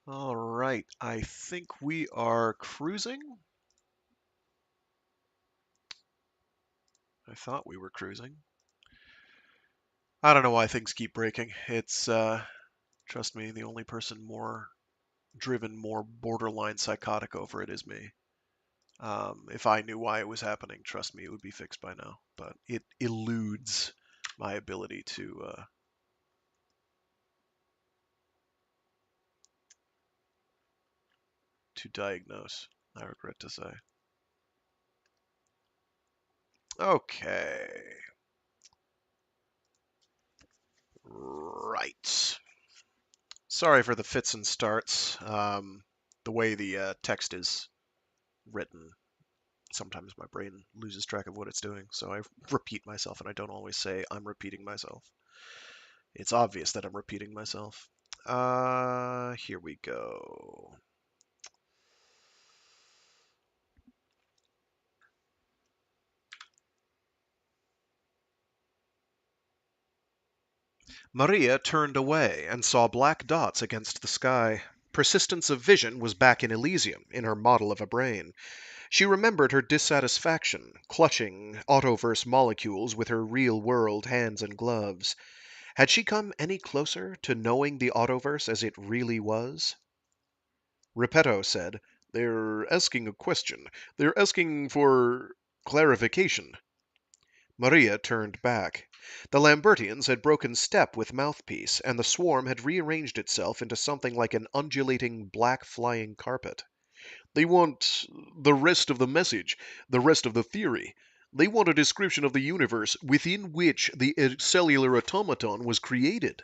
All right, I think we are cruising. I thought we were cruising. I don't know why things keep breaking. It's, trust me, the only person more driven, more borderline psychotic over it is me. If I knew why it was happening, trust me, it would be fixed by now. But it eludes my ability to diagnose, I regret to say. Okay. Right. Sorry for the fits and starts. The way the text is written, sometimes my brain loses track of what it's doing, so I repeat myself, and I don't always say I'm repeating myself. It's obvious that I'm repeating myself. Here we go. Maria turned away and saw black dots against the sky. Persistence of vision was back in Elysium, in her model of a brain. She remembered her dissatisfaction, clutching autoverse molecules with her real-world hands and gloves. Had she come any closer to knowing the autoverse as it really was? Repetto said, "They're asking a question. They're asking for clarification." Maria turned back. The Lambertians had broken step with Mouthpiece, and the swarm had rearranged itself into something like an undulating black flying carpet. "They want the rest of the message, the rest of the theory. They want a description of the universe within which the cellular automaton was created."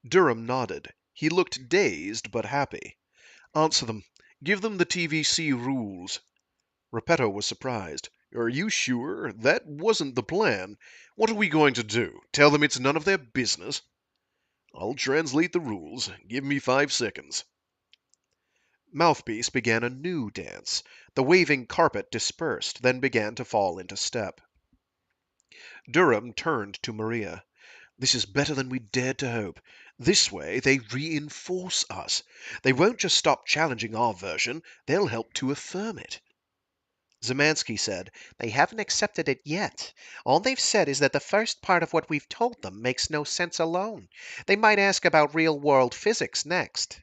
Durham nodded. He looked dazed but happy. "Answer them. Give them the TVC rules." Repetto was surprised. "Are you sure? That wasn't the plan. What are we going to do? Tell them it's none of their business?" "I'll translate the rules. Give me 5 seconds." Mouthpiece began a new dance. The waving carpet dispersed, then began to fall into step. Durham turned to Maria. "This is better than we dared to hope. This way they reinforce us. They won't just stop challenging our version, they'll help to affirm it." Zemansky said, "They haven't accepted it yet. All they've said is that the first part of what we've told them makes no sense alone. They might ask about real-world physics next."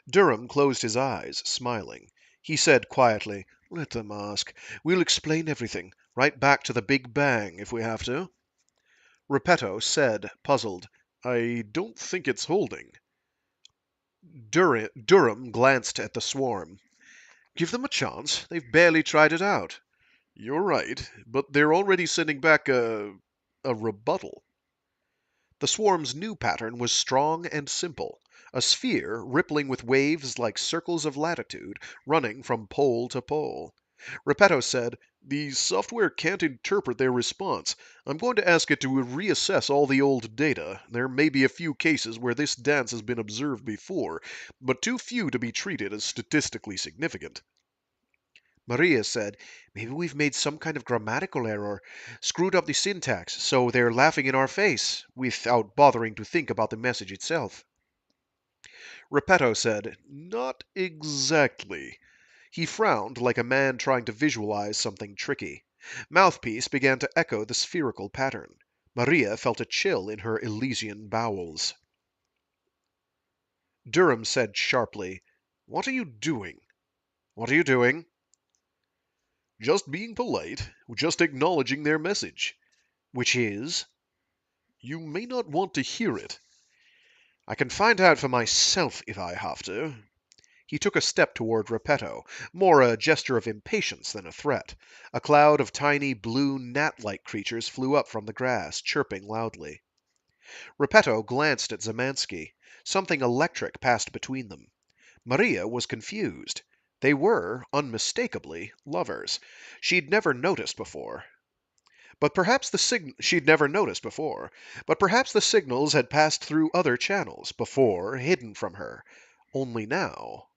Durham closed his eyes, smiling. He said quietly, "Let them ask. We'll explain everything, right back to the Big Bang, if we have to." Repetto said, puzzled, "I don't think it's holding." Durham glanced at the swarm. "Give them a chance. They've barely tried it out." "You're right, but they're already sending back a rebuttal." The swarm's new pattern was strong and simple, a sphere rippling with waves like circles of latitude, running from pole to pole. Repetto said, "The software can't interpret their response. I'm going to ask it to reassess all the old data. There may be a few cases where this dance has been observed before, but too few to be treated as statistically significant." Maria said, "Maybe we've made some kind of grammatical error, screwed up the syntax, so they're laughing in our face, without bothering to think about the message itself." Repetto said, "Not exactly." He frowned like a man trying to visualize something tricky. Mouthpiece began to echo the spherical pattern. Maria felt a chill in her Elysian bowels. Durham said sharply, "What are you doing?" "What are you doing?" "Just being polite, just acknowledging their message." "Which is?" "You may not want to hear it." "I can find out for myself if I have to." He took a step toward Repetto, more a gesture of impatience than a threat. A cloud of tiny blue gnat-like creatures flew up from the grass, chirping loudly. Repetto glanced at Zemansky. Something electric passed between them. Maria was confused. They were, unmistakably, lovers. She'd never noticed before. She'd never noticed before. But perhaps the signals had passed through other channels, before, hidden from her. Only now.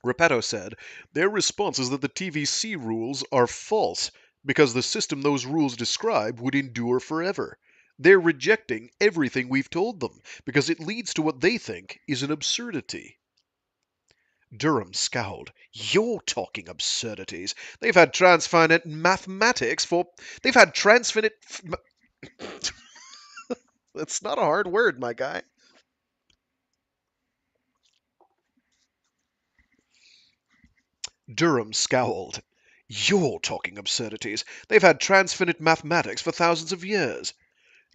Repetto said, "Their response is that the TVC rules are false, because the system those rules describe would endure forever. They're rejecting everything we've told them because it leads to what they think is an absurdity. Durham scowled. You're talking absurdities. They've had transfinite mathematics for. They've had transfinite. That's not a hard word, my guy. Durham scowled. You're talking absurdities. They've had transfinite mathematics for thousands of years.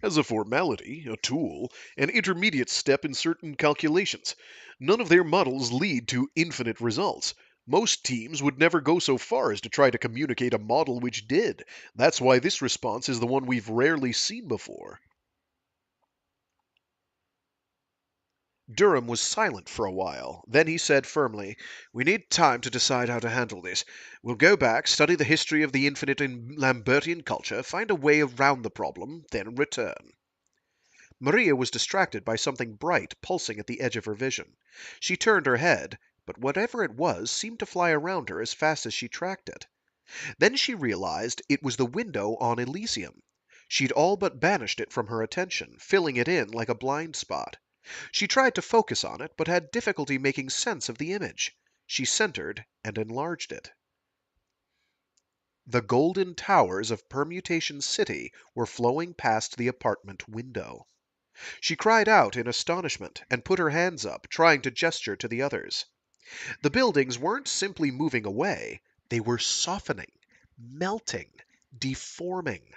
As a formality, a tool, an intermediate step in certain calculations. None of their models lead to infinite results. Most teams would never go so far as to try to communicate a model which did. That's why this response is the one we've rarely seen before. Durham was silent for a while. Then he said firmly, We need time to decide how to handle this. We'll go back, study the history of the infinite in Lambertian culture, find a way around the problem, then return. Maria was distracted by something bright pulsing at the edge of her vision. She turned her head, but whatever it was seemed to fly around her as fast as she tracked it. Then she realized it was the window on Elysium. She'd all but banished it from her attention, filling it in like a blind spot. She tried to focus on it, but had difficulty making sense of the image. She centered and enlarged it. The golden towers of Permutation City were flowing past the apartment window. She cried out in astonishment and put her hands up, trying to gesture to the others. The buildings weren't simply moving away, they were softening, melting, deforming.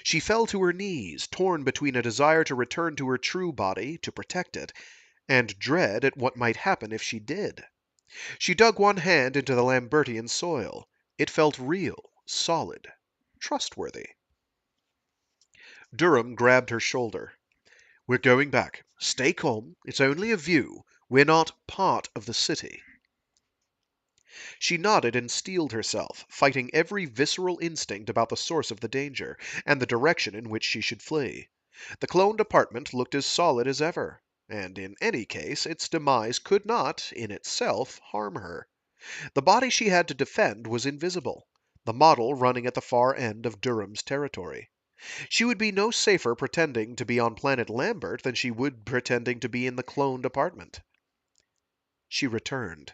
She fell to her knees, torn between a desire to return to her true body, to protect it, and dread at what might happen if she did. She dug one hand into the Lambertian soil. It felt real, solid, trustworthy. Durham grabbed her shoulder. We're going back. Stay calm. It's only a view. We're not part of the city. She nodded and steeled herself, fighting every visceral instinct about the source of the danger, and the direction in which she should flee. The cloned apartment looked as solid as ever, and in any case its demise could not, in itself, harm her. The body she had to defend was invisible, the model running at the far end of Durham's territory. She would be no safer pretending to be on Planet Lambert than she would pretending to be in the cloned apartment. She returned.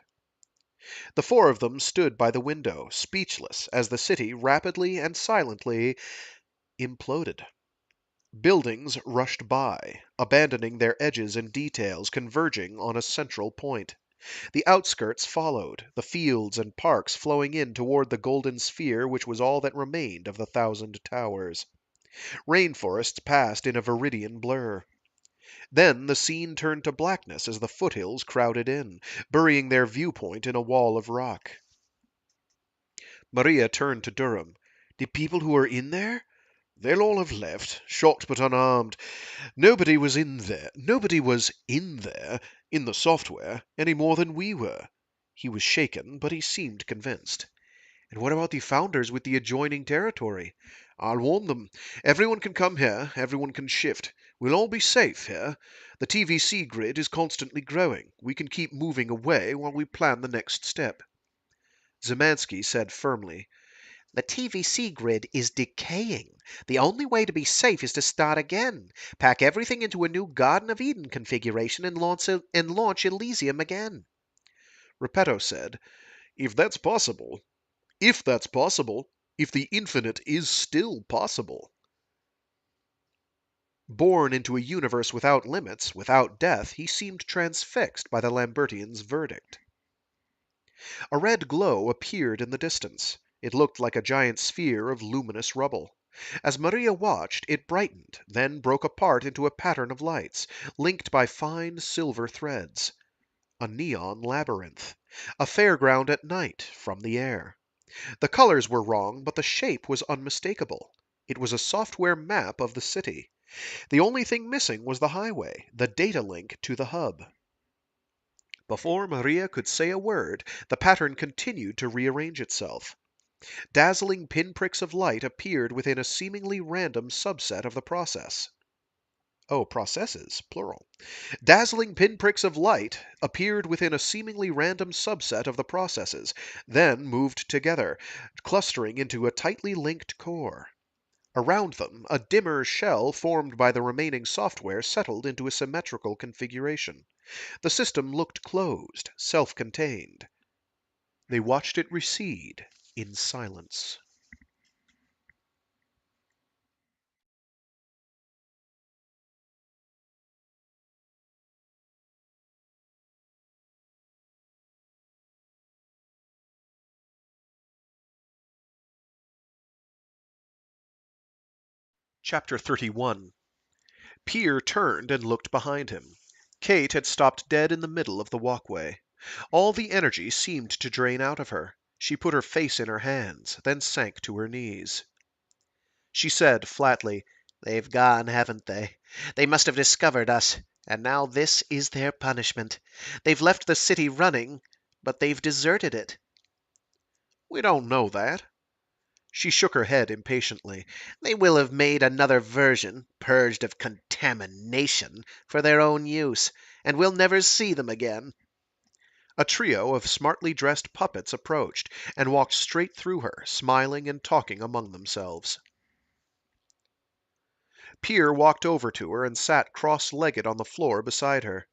The four of them stood by the window, speechless, as the city rapidly and silently imploded. Buildings rushed by, abandoning their edges and details, converging on a central point. The outskirts followed, the fields and parks flowing in toward the golden sphere which was all that remained of the thousand towers. Rainforests passed in a viridian blur. Then the scene turned to blackness as the foothills crowded in, burying their viewpoint in a wall of rock. Maria turned to Durham. The people who are in there? They'll all have left, shocked but unarmed. Nobody was in there. Nobody was in there, in the software, any more than we were. He was shaken, but he seemed convinced. And what about the founders with the adjoining territory? I'll warn them. Everyone can come here, everyone can shift. We'll all be safe here. The TVC grid is constantly growing. We can keep moving away while we plan the next step. Zemansky said firmly, The TVC grid is decaying. The only way to be safe is to start again. Pack everything into a new Garden of Eden configuration and launch Elysium again. Repetto said, If that's possible, if that's possible, if the infinite is still possible. Born into a universe without limits, without death, he seemed transfixed by the Lambertian's verdict. A red glow appeared in the distance. It looked like a giant sphere of luminous rubble. As Maria watched, it brightened, then broke apart into a pattern of lights, linked by fine silver threads. A neon labyrinth. A fairground at night, from the air. The colors were wrong, but the shape was unmistakable. It was a software map of the city. The only thing missing was the highway, the data link to the hub. Before Maria could say a word, the pattern continued to rearrange itself. Dazzling pinpricks of light appeared within a seemingly random subset of the process. Oh, processes, plural. Dazzling pinpricks of light appeared within a seemingly random subset of the processes, then moved together, clustering into a tightly linked core. Around them, a dimmer shell formed by the remaining software settled into a symmetrical configuration. The system looked closed, self-contained. They watched it recede in silence. Chapter 31. Pier turned and looked behind him. Kate had stopped dead in the middle of the walkway. All the energy seemed to drain out of her. She put her face in her hands, then sank to her knees. She said flatly, "They've gone, haven't they? They must have discovered us, and now this is their punishment. They've left the city running, but they've deserted it." We don't know that. She shook her head impatiently. "They will have made another version, purged of contamination, for their own use, and we'll never see them again." A trio of smartly dressed puppets approached and walked straight through her, smiling and talking among themselves. Pier walked over to her and sat cross-legged on the floor beside her.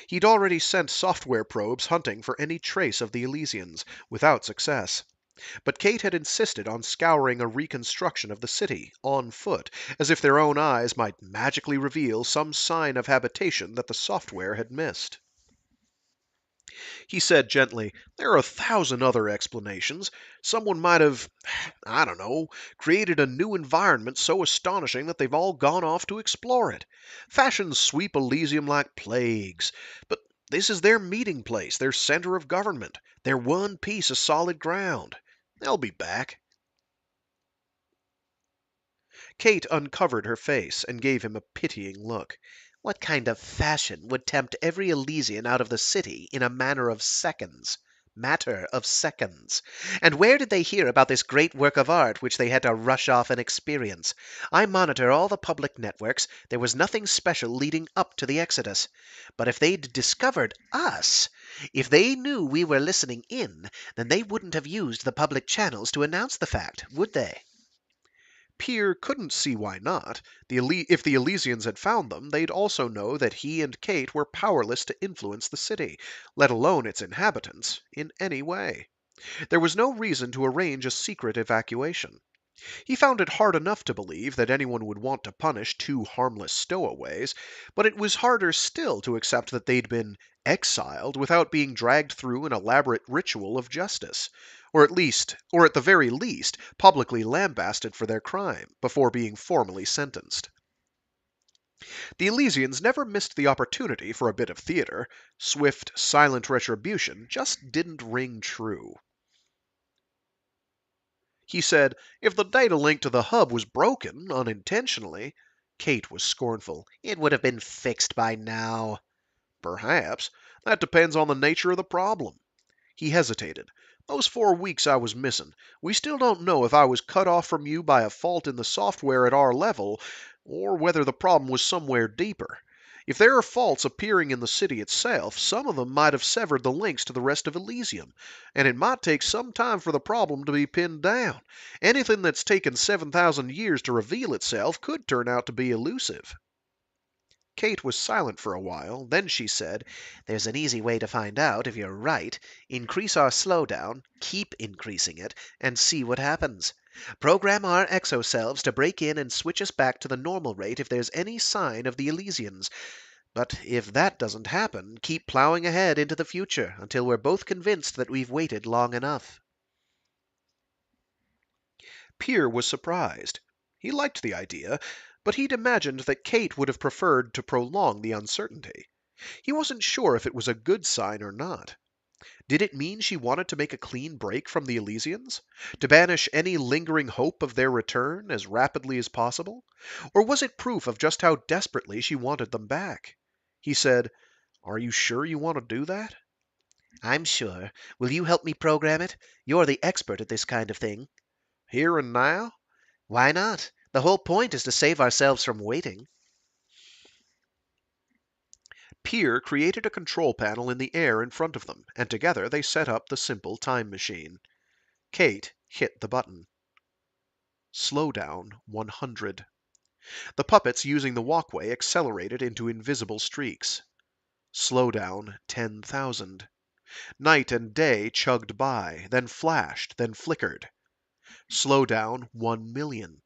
He'd already sent software probes hunting for any trace of the Elysians, without success. But Kate had insisted on scouring a reconstruction of the city, on foot, as if their own eyes might magically reveal some sign of habitation that the software had missed. He said gently, "There are 1,000 other explanations. Someone might have, I don't know, created a new environment so astonishing that they've all gone off to explore it. Fashions sweep Elysium like plagues. But this is their meeting place, their center of government, their one piece of solid ground. They'll be back." Kate uncovered her face and gave him a pitying look. "What kind of fashion would tempt every Elysian out of the city in a matter of seconds? Matter of seconds. And where did they hear about this great work of art which they had to rush off and experience? I monitor all the public networks. There was nothing special leading up to the exodus. But if they'd discovered us, if they knew we were listening in, then they wouldn't have used the public channels to announce the fact, would they?" Pier couldn't see why not. If the Elysians had found them, they'd also know that he and Kate were powerless to influence the city, let alone its inhabitants, in any way. There was no reason to arrange a secret evacuation. He found it hard enough to believe that anyone would want to punish two harmless stowaways, but it was harder still to accept that they'd been exiled without being dragged through an elaborate ritual of justice, or at the very least, publicly lambasted for their crime before being formally sentenced. The Elysians never missed the opportunity for a bit of theater. Swift, silent retribution just didn't ring true. He said, "If the data link to the hub was broken, unintentionally—" Kate was scornful. "It would have been fixed by now." "Perhaps. That depends on the nature of the problem." He hesitated. "Those 4 weeks I was missing, we still don't know if I was cut off from you by a fault in the software at our level, or whether the problem was somewhere deeper. If there are faults appearing in the city itself, some of them might have severed the links to the rest of Elysium, and it might take some time for the problem to be pinned down. Anything that's taken 7,000 years to reveal itself could turn out to be elusive." Kate was silent for a while. Then she said, "There's an easy way to find out if you're right. Increase our slowdown, keep increasing it, and see what happens. Program our exoselves to break in and switch us back to the normal rate if there's any sign of the Elysians. But if that doesn't happen, keep plowing ahead into the future until we're both convinced that we've waited long enough." Pier was surprised. He liked the idea, but he'd imagined that Kate would have preferred to prolong the uncertainty. He wasn't sure if it was a good sign or not. Did it mean she wanted to make a clean break from the Elysians? To banish any lingering hope of their return as rapidly as possible? Or was it proof of just how desperately she wanted them back? He said, "Are you sure you want to do that?" "I'm sure. Will you help me program it? You're the expert at this kind of thing." "Here and now?" "Why not? The whole point is to save ourselves from waiting." Pier created a control panel in the air in front of them, and together they set up the simple time machine. Kate hit the button. Slow down 100. The puppets using the walkway accelerated into invisible streaks. Slow down 10,000. Night and day chugged by, then flashed, then flickered. Slow down 1,000,000,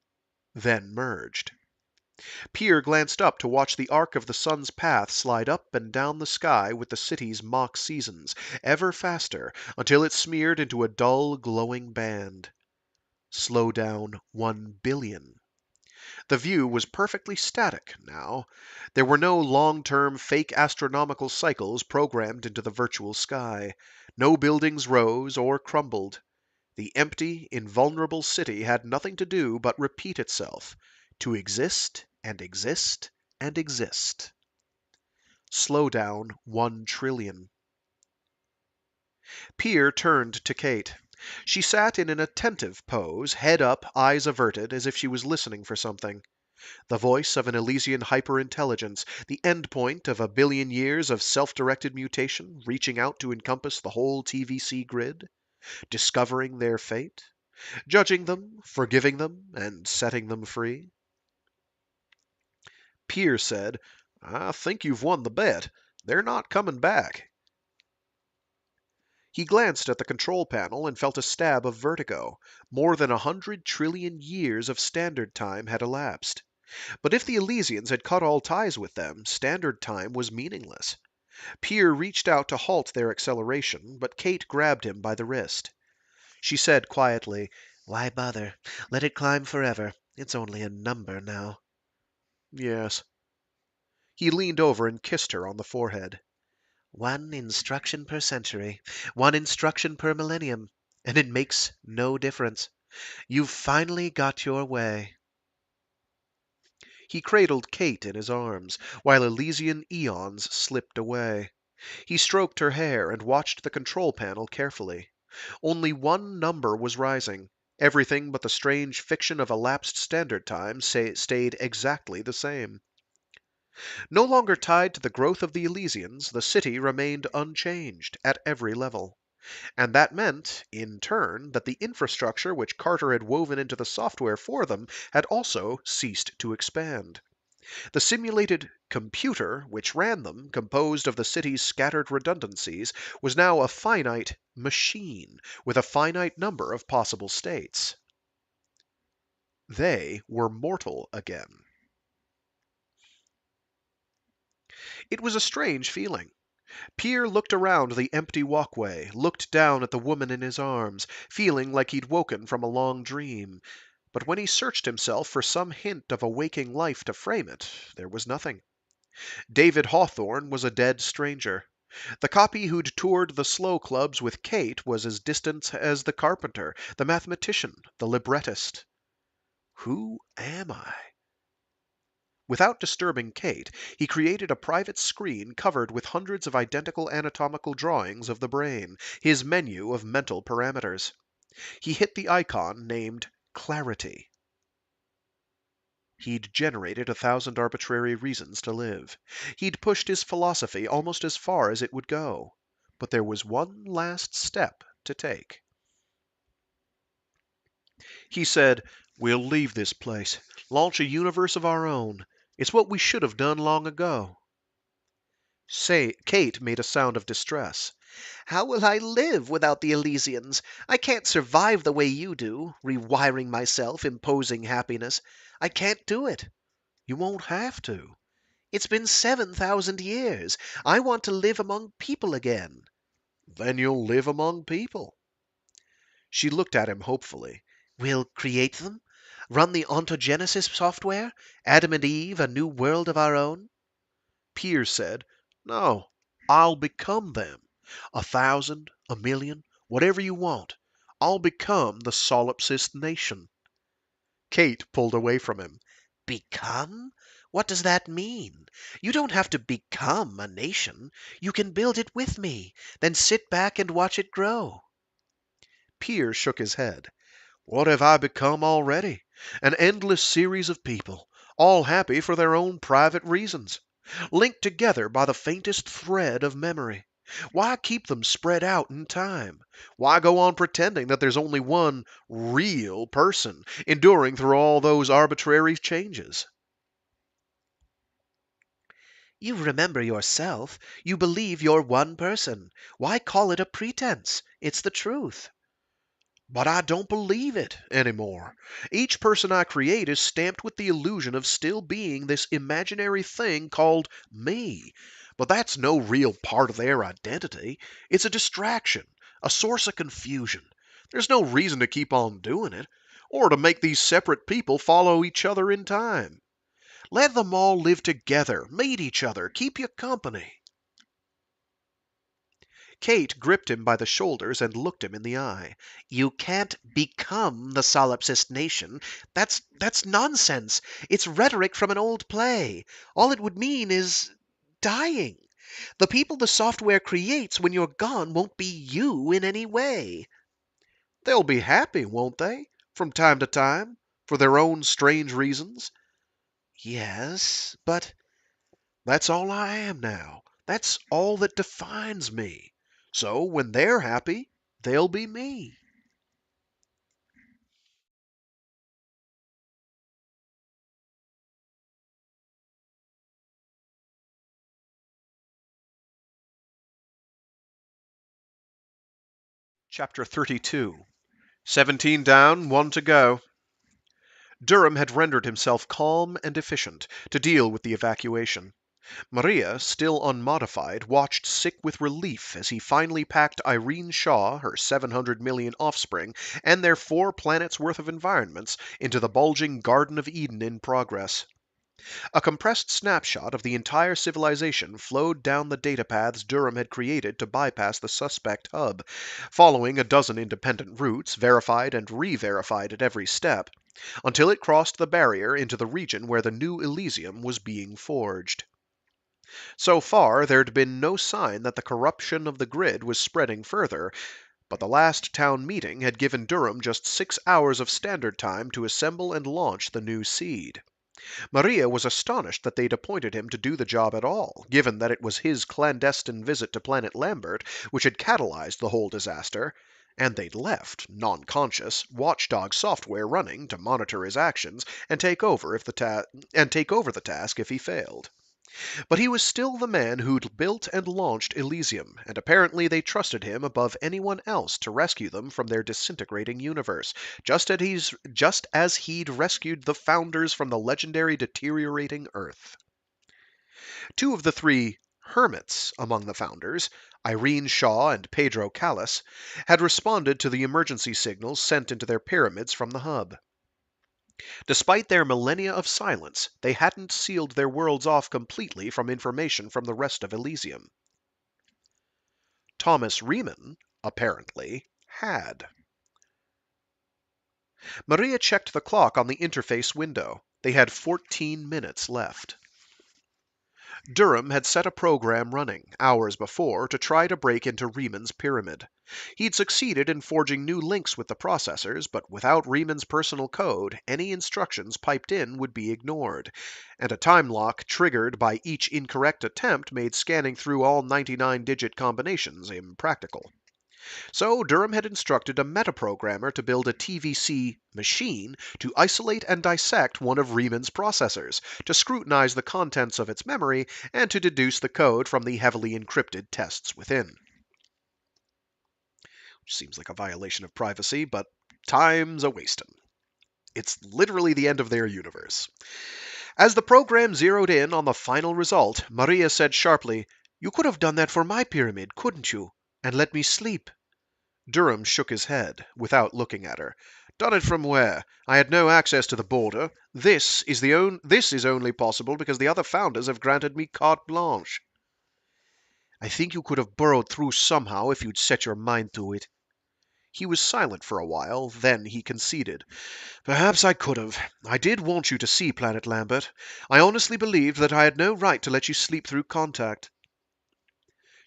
then merged. Pier glanced up to watch the arc of the sun's path slide up and down the sky with the city's mock seasons, ever faster, until it smeared into a dull, glowing band. Slow down 1,000,000,000. The view was perfectly static now. There were no long-term fake astronomical cycles programmed into the virtual sky. No buildings rose or crumbled. The empty, invulnerable city had nothing to do but repeat itself, to exist and exist and exist. Slow down 1,000,000,000,000. Pier turned to Kate. She sat in an attentive pose, head up, eyes averted, as if she was listening for something. The voice of an Elysian hyperintelligence, the endpoint of a billion years of self-directed mutation, reaching out to encompass the whole TVC grid, discovering their fate, judging them, forgiving them, and setting them free. Pier said, "I think you've won the bet. They're not coming back." He glanced at the control panel and felt a stab of vertigo. More than 100 trillion years of standard time had elapsed. But if the Elysians had cut all ties with them, standard time was meaningless. Pier reached out to halt their acceleration, but Kate grabbed him by the wrist. She said quietly, "Why bother? Let it climb forever. It's only a number now." Yes. He leaned over and kissed her on the forehead. "One instruction per century, one instruction per millennium, and it makes no difference. You've finally got your way." He cradled Kate in his arms, while Elysian eons slipped away. He stroked her hair and watched the control panel carefully. Only one number was rising. Everything but the strange fiction of elapsed standard time stayed exactly the same. No longer tied to the growth of the Elysians, the city remained unchanged at every level. And that meant, in turn, that the infrastructure which Carter had woven into the software for them had also ceased to expand. The simulated computer which ran them, composed of the city's scattered redundancies, was now a finite machine with a finite number of possible states. They were mortal again. It was a strange feeling. Pier looked around the empty walkway, looked down at the woman in his arms, feeling like he'd woken from a long dream. But when he searched himself for some hint of a waking life to frame it, there was nothing. David Hawthorne was a dead stranger. The copy who'd toured the slow clubs with Kate was as distant as the carpenter, the mathematician, the librettist. Who am I? Without disturbing Kate, he created a private screen covered with hundreds of identical anatomical drawings of the brain, his menu of mental parameters. He hit the icon named Clarity. He'd generated 1,000 arbitrary reasons to live. He'd pushed his philosophy almost as far as it would go. But there was one last step to take. He said, "We'll leave this place, launch a universe of our own. It's what we should have done long ago." Kate made a sound of distress. "How will I live without the Elysians? I can't survive the way you do, rewiring myself, imposing happiness. I can't do it." "You won't have to." "It's been 7,000 years. I want to live among people again." Then you'll live among people." She looked at him hopefully. "We'll create them? Run the ontogenesis software? Adam and Eve, a new world of our own?" Pier said, "No, I'll become them. 1,000, 1,000,000, whatever you want. I'll become the solipsist nation." Kate pulled away from him. "Become? What does that mean? You don't have to become a nation. You can build it with me, then sit back and watch it grow." Pier shook his head. "What have I become already? An endless series of people, all happy for their own private reasons, linked together by the faintest thread of memory. Why keep them spread out in time? Why go on pretending that there's only one real person enduring through all those arbitrary changes? You remember yourself. You believe you're one person. Why call it a pretense? It's the truth. But I don't believe it anymore. Each person I create is stamped with the illusion of still being this imaginary thing called me. But that's no real part of their identity. It's a distraction, a source of confusion. There's no reason to keep on doing it, or to make these separate people follow each other in time. Let them all live together, meet each other, keep you company. Kate gripped him by the shoulders and looked him in the eye. You can't become the solipsist nation. That's nonsense. It's rhetoric from an old play. All it would mean is dying. The people the software creates when you're gone won't be you in any way. They'll be happy, won't they? From time to time, for their own strange reasons. Yes, but That's all I am now. That's all that defines me. So when they're happy, they'll be me. Chapter 32. 17 down, 1 to go. Durham had rendered himself calm and efficient to deal with the evacuation. Maria, still unmodified, watched sick with relief as he finally packed Irene Shaw, her 700 million offspring, and their 4 planets worth of environments into the bulging Garden of Eden in progress. A compressed snapshot of the entire civilization flowed down the data paths Durham had created to bypass the suspect hub, following a dozen independent routes, verified and re-verified at every step, until it crossed the barrier into the region where the new Elysium was being forged. So far, there'd been no sign that the corruption of the grid was spreading further, but the last town meeting had given Durham just 6 hours of standard time to assemble and launch the new seed. Maria was astonished that they'd appointed him to do the job at all, given that it was his clandestine visit to Planet Lambert which had catalyzed the whole disaster, and they'd left, non-conscious, watchdog software running to monitor his actions and take over the task if he failed. But he was still the man who'd built and launched Elysium, and apparently they trusted him above anyone else to rescue them from their disintegrating universe, just as he'd rescued the founders from the legendary deteriorating Earth. 2 of the 3 hermits among the founders, Irene Shaw and Pedro Callis, had responded to the emergency signals sent into their pyramids from the hub. Despite their millennia of silence, they hadn't sealed their worlds off completely from information from the rest of Elysium. Thomas Riemann, apparently, had. Maria checked the clock on the interface window. They had 14 minutes left. Durham had set a program running, hours before, to try to break into Riemann's pyramid. He'd succeeded in forging new links with the processors, but without Riemann's personal code, any instructions piped in would be ignored, and a time lock triggered by each incorrect attempt made scanning through all 99-digit combinations impractical. So Durham had instructed a metaprogrammer to build a TVC machine to isolate and dissect one of Riemann's processors, to scrutinize the contents of its memory, and to deduce the code from the heavily encrypted tests within. Seems like a violation of privacy, but time's a-wastin'. It's literally the end of their universe. As the program zeroed in on the final result, Maria said sharply, "You could have done that for my pyramid, couldn't you? And let me sleep." Durham shook his head, without looking at her. "Done it from where? I had no access to the border. This is only possible because the other founders have granted me carte blanche." "I think you could have burrowed through somehow if you'd set your mind to it." He was silent for a while, then he conceded. "Perhaps I could have. I did want you to see Planet Lambert. I honestly believed that I had no right to let you sleep through contact."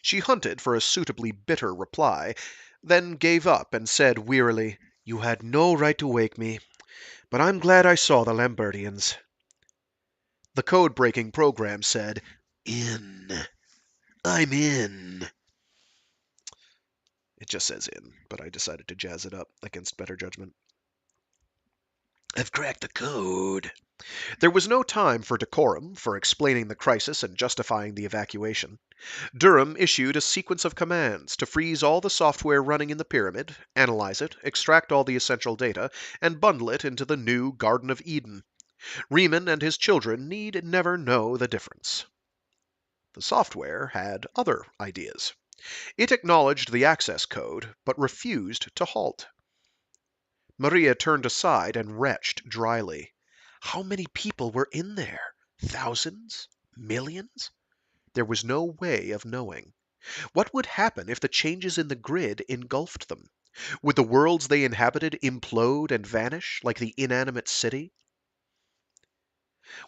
She hunted for a suitably bitter reply, then gave up and said wearily, "You had no right to wake me, but I'm glad I saw the Lambertians." The code-breaking program said, "In. I'm in." It just says in, but I decided to jazz it up against better judgment. I've cracked the code. There was no time for decorum, for explaining the crisis and justifying the evacuation. Durham issued a sequence of commands to freeze all the software running in the pyramid, analyze it, extract all the essential data, and bundle it into the new Garden of Eden. Riemann and his children need never know the difference. The software had other ideas. It acknowledged the access code, but refused to halt. Maria turned aside and retched dryly. How many people were in there? Thousands? Millions? There was no way of knowing. What would happen if the changes in the grid engulfed them? Would the worlds they inhabited implode and vanish, like the inanimate city?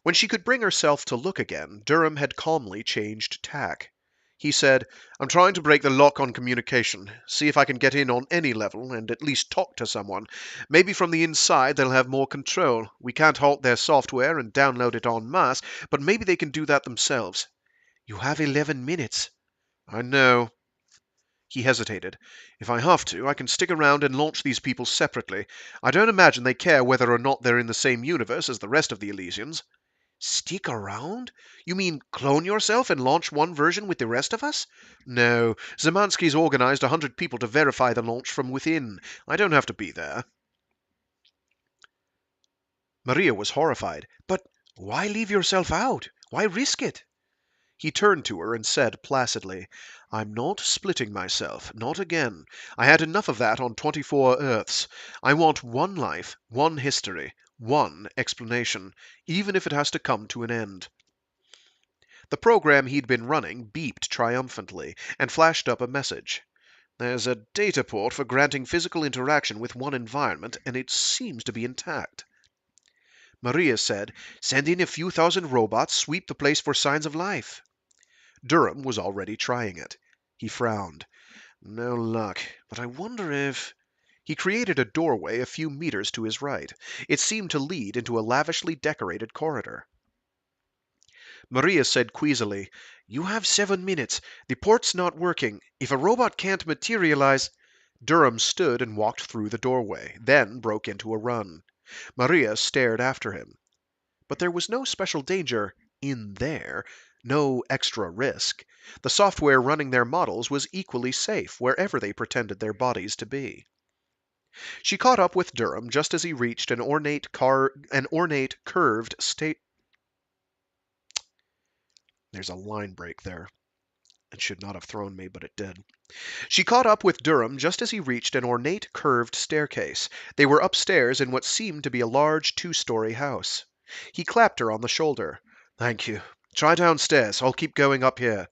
When she could bring herself to look again, Durham had calmly changed tack. He said, "I'm trying to break the lock on communication, see if I can get in on any level and at least talk to someone. Maybe from the inside they'll have more control. We can't halt their software and download it en masse, but maybe they can do that themselves." "You have 11 minutes." "I know." He hesitated. "If I have to, I can stick around and launch these people separately. I don't imagine they care whether or not they're in the same universe as the rest of the Elysians." "Stick around? You mean clone yourself and launch one version with the rest of us?" "No. Zemansky's organized 100 people to verify the launch from within. I don't have to be there." Maria was horrified. "But why leave yourself out? Why risk it?" He turned to her and said placidly, "I'm not splitting myself. Not again. I had enough of that on 24 Earths. I want one life, one history, one explanation, even if it has to come to an end." The program he'd been running beeped triumphantly and flashed up a message. "There's a data port for granting physical interaction with one environment, and it seems to be intact." Maria said, "Send in a few thousand robots, sweep the place for signs of life." Durham was already trying it. He frowned. "No luck. But I wonder if—" He created a doorway a few meters to his right. It seemed to lead into a lavishly decorated corridor. Maria said queasily, "You have 7 minutes. The port's not working. If a robot can't materialize—" Durham stood and walked through the doorway, then broke into a run. Maria stared after him. But there was no special danger in there, no extra risk. The software running their models was equally safe wherever they pretended their bodies to be. She caught up with Durham just as he reached an ornate curved state. There's a line break there. It should not have thrown me, but it did. She caught up with Durham just as he reached an ornate curved staircase. They were upstairs in what seemed to be a large 2-story house. He clapped her on the shoulder. "Thank you. Try downstairs. I'll keep going up here."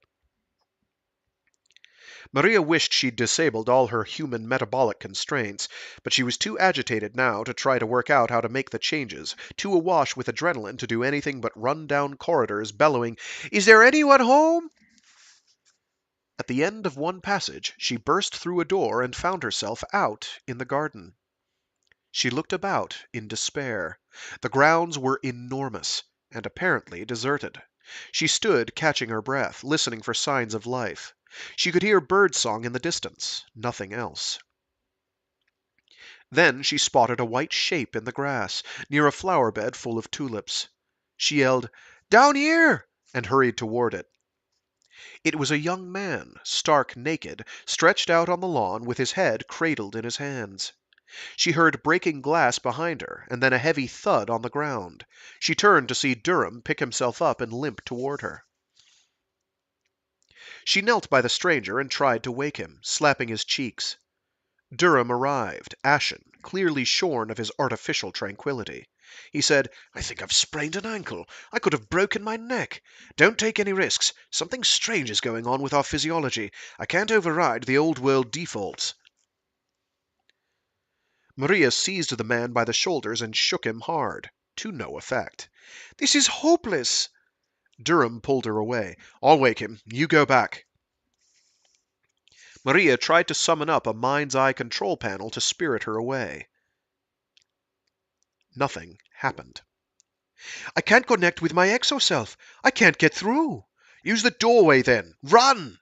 Maria wished she'd disabled all her human metabolic constraints, but she was too agitated now to try to work out how to make the changes, too awash with adrenaline to do anything but run down corridors bellowing, "Is there anyone home?" At the end of one passage, she burst through a door and found herself out in the garden. She looked about in despair. The grounds were enormous and apparently deserted. She stood catching her breath, listening for signs of life. She could hear bird song in the distance, nothing else. Then she spotted a white shape in the grass, near a flower bed full of tulips. She yelled, "Down here!" and hurried toward it. It was a young man, stark naked, stretched out on the lawn with his head cradled in his hands. She heard breaking glass behind her, and then a heavy thud on the ground. She turned to see Durham pick himself up and limp toward her. She knelt by the stranger and tried to wake him, slapping his cheeks. Durham arrived, ashen, clearly shorn of his artificial tranquility. He said, "I think I've sprained an ankle. I could have broken my neck. Don't take any risks. Something strange is going on with our physiology. I can't override the old world defaults." Maria seized the man by the shoulders and shook him hard, to no effect. "This is hopeless." Durham pulled her away. "I'll wake him. You go back." Maria tried to summon up a mind's eye control panel to spirit her away. Nothing happened. "I can't connect with my exoself. I can't get through." "Use the doorway then. Run!"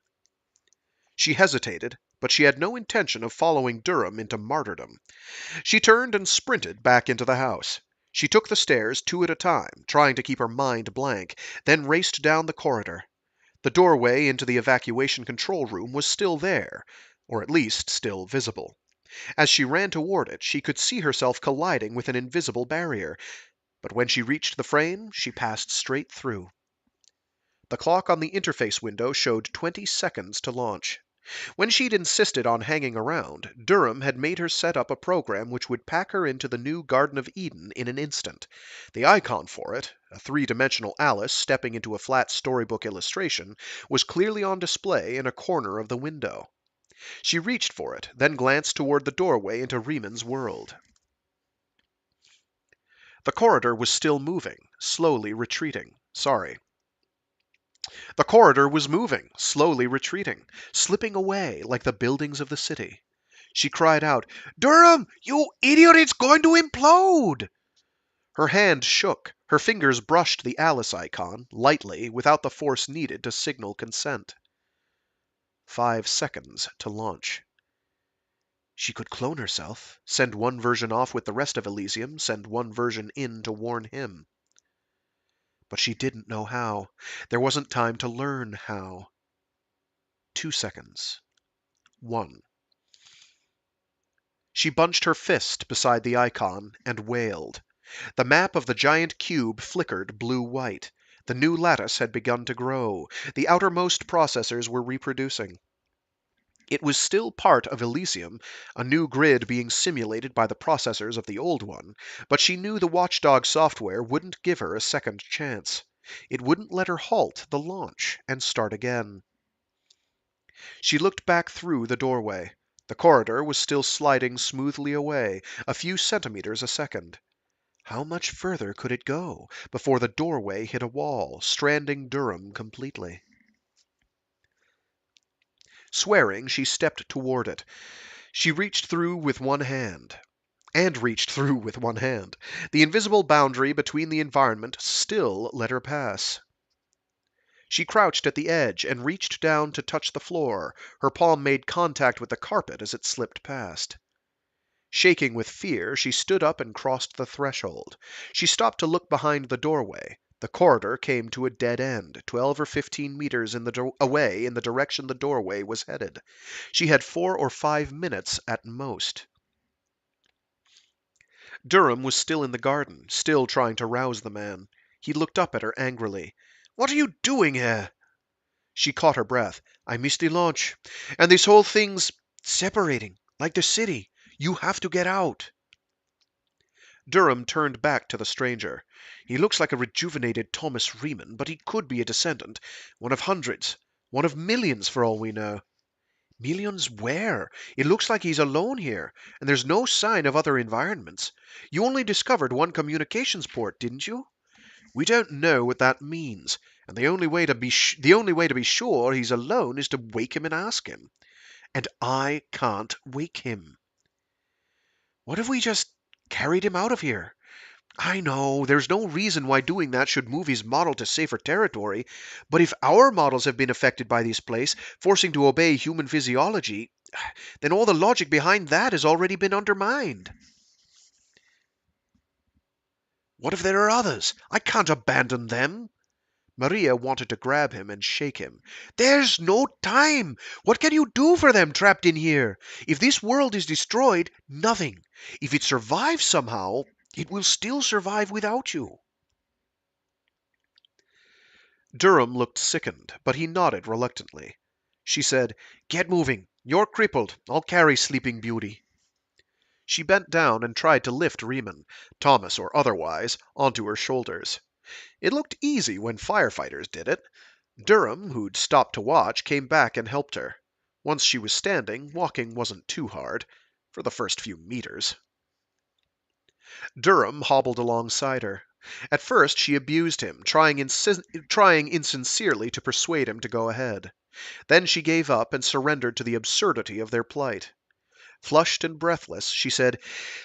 She hesitated, but she had no intention of following Durham into martyrdom. She turned and sprinted back into the house. She took the stairs 2 at a time, trying to keep her mind blank, then raced down the corridor. The doorway into the evacuation control room was still there, or at least still visible. As she ran toward it, she could see herself colliding with an invisible barrier, but when she reached the frame, she passed straight through. The clock on the interface window showed 20 seconds to launch. When she'd insisted on hanging around, Durham had made her set up a program which would pack her into the new Garden of Eden in an instant. The icon for it, a 3-dimensional Alice stepping into a flat storybook illustration, was clearly on display in a corner of the window. She reached for it, then glanced toward the doorway into Riemann's world. The corridor was still moving, slowly retreating. The corridor was moving, slowly retreating, slipping away like the buildings of the city. She cried out, "Durham, you idiot, it's going to implode!" Her hand shook. Her fingers brushed the Alice icon, lightly, without the force needed to signal consent. 5 seconds to launch. She could clone herself, send one version off with the rest of Elysium, send one version in to warn him. But she didn't know how. There wasn't time to learn how. 2 seconds. 1. She bunched her fist beside the icon and wailed. The map of the giant cube flickered blue-white. The new lattice had begun to grow. The outermost processors were reproducing. It was still part of Elysium, a new grid being simulated by the processors of the old one, but she knew the watchdog software wouldn't give her a second chance. It wouldn't let her halt the launch and start again. She looked back through the doorway. The corridor was still sliding smoothly away, a few centimeters a second. How much further could it go before the doorway hit a wall, stranding Durham completely? Swearing, she stepped toward it. She reached through with one hand. The invisible boundary between the environment still let her pass. She crouched at the edge and reached down to touch the floor. Her palm made contact with the carpet as it slipped past. Shaking with fear, she stood up and crossed the threshold. She stopped to look behind the doorway. The corridor came to a dead end, 12 or 15 meters away in the direction the doorway was headed. She had 4 or 5 minutes at most. Durham was still in the garden, still trying to rouse the man. He looked up at her angrily. "What are you doing here?" She caught her breath. "I missed the launch. And this whole thing's separating, like the city. You have to get out." Durham turned back to the stranger. "He looks like a rejuvenated Thomas Riemann, but he could be a descendant. One of hundreds. One of millions, for all we know." "Millions where? It looks like he's alone here, and there's no sign of other environments. You only discovered one communications port, didn't you?" "We don't know what that means, and the only way to be sure he's alone is to wake him and ask him. And I can't wake him." "What if we just carried him out of here? I know, there's no reason why doing that should move his model to safer territory, but if our models have been affected by this place, forcing to obey human physiology, then all the logic behind that has already been undermined." "What if there are others? I can't abandon them." Maria wanted to grab him and shake him. "There's no time! What can you do for them trapped in here? If this world is destroyed, nothing. If it survives somehow, it will still survive without you." Durham looked sickened, but he nodded reluctantly. She said, "Get moving. You're crippled. I'll carry Sleeping Beauty." She bent down and tried to lift Riemann, Thomas or otherwise, onto her shoulders. It looked easy when firefighters did it. Durham, who'd stopped to watch, came back and helped her. Once she was standing, walking wasn't too hard, for the first few meters. Durham hobbled alongside her. At first she abused him, trying insincerely to persuade him to go ahead. Then she gave up and surrendered to the absurdity of their plight. Flushed and breathless, she said,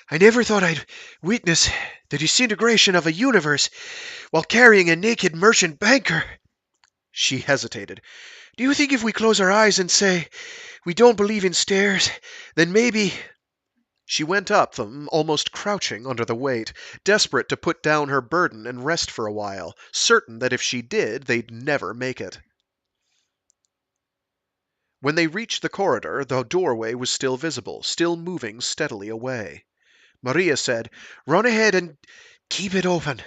"I never thought I'd witness the disintegration of a universe while carrying a naked merchant banker." She hesitated. Do you think if we close our eyes and say we don't believe in stairs, then maybe... She went up them, almost crouching under the weight, desperate to put down her burden and rest for a while, certain that if she did, they'd never make it. When they reached the corridor, the doorway was still visible, still moving steadily away. Maria said, "Run ahead and keep it open."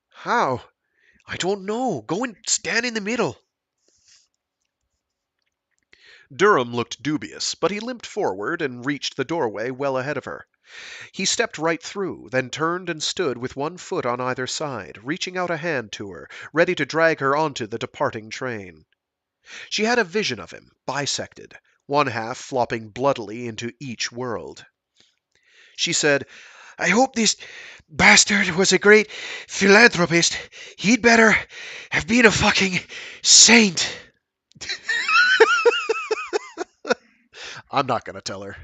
"How?" "I don't know. Go and stand in the middle." Durham looked dubious, but he limped forward and reached the doorway well ahead of her. He stepped right through, then turned and stood with one foot on either side, reaching out a hand to her, ready to drag her onto the departing train. She had a vision of him, bisected, one half flopping bloodily into each world. She said, "I hope this bastard was a great philanthropist. He'd better have been a fucking saint." I'm not going to tell her.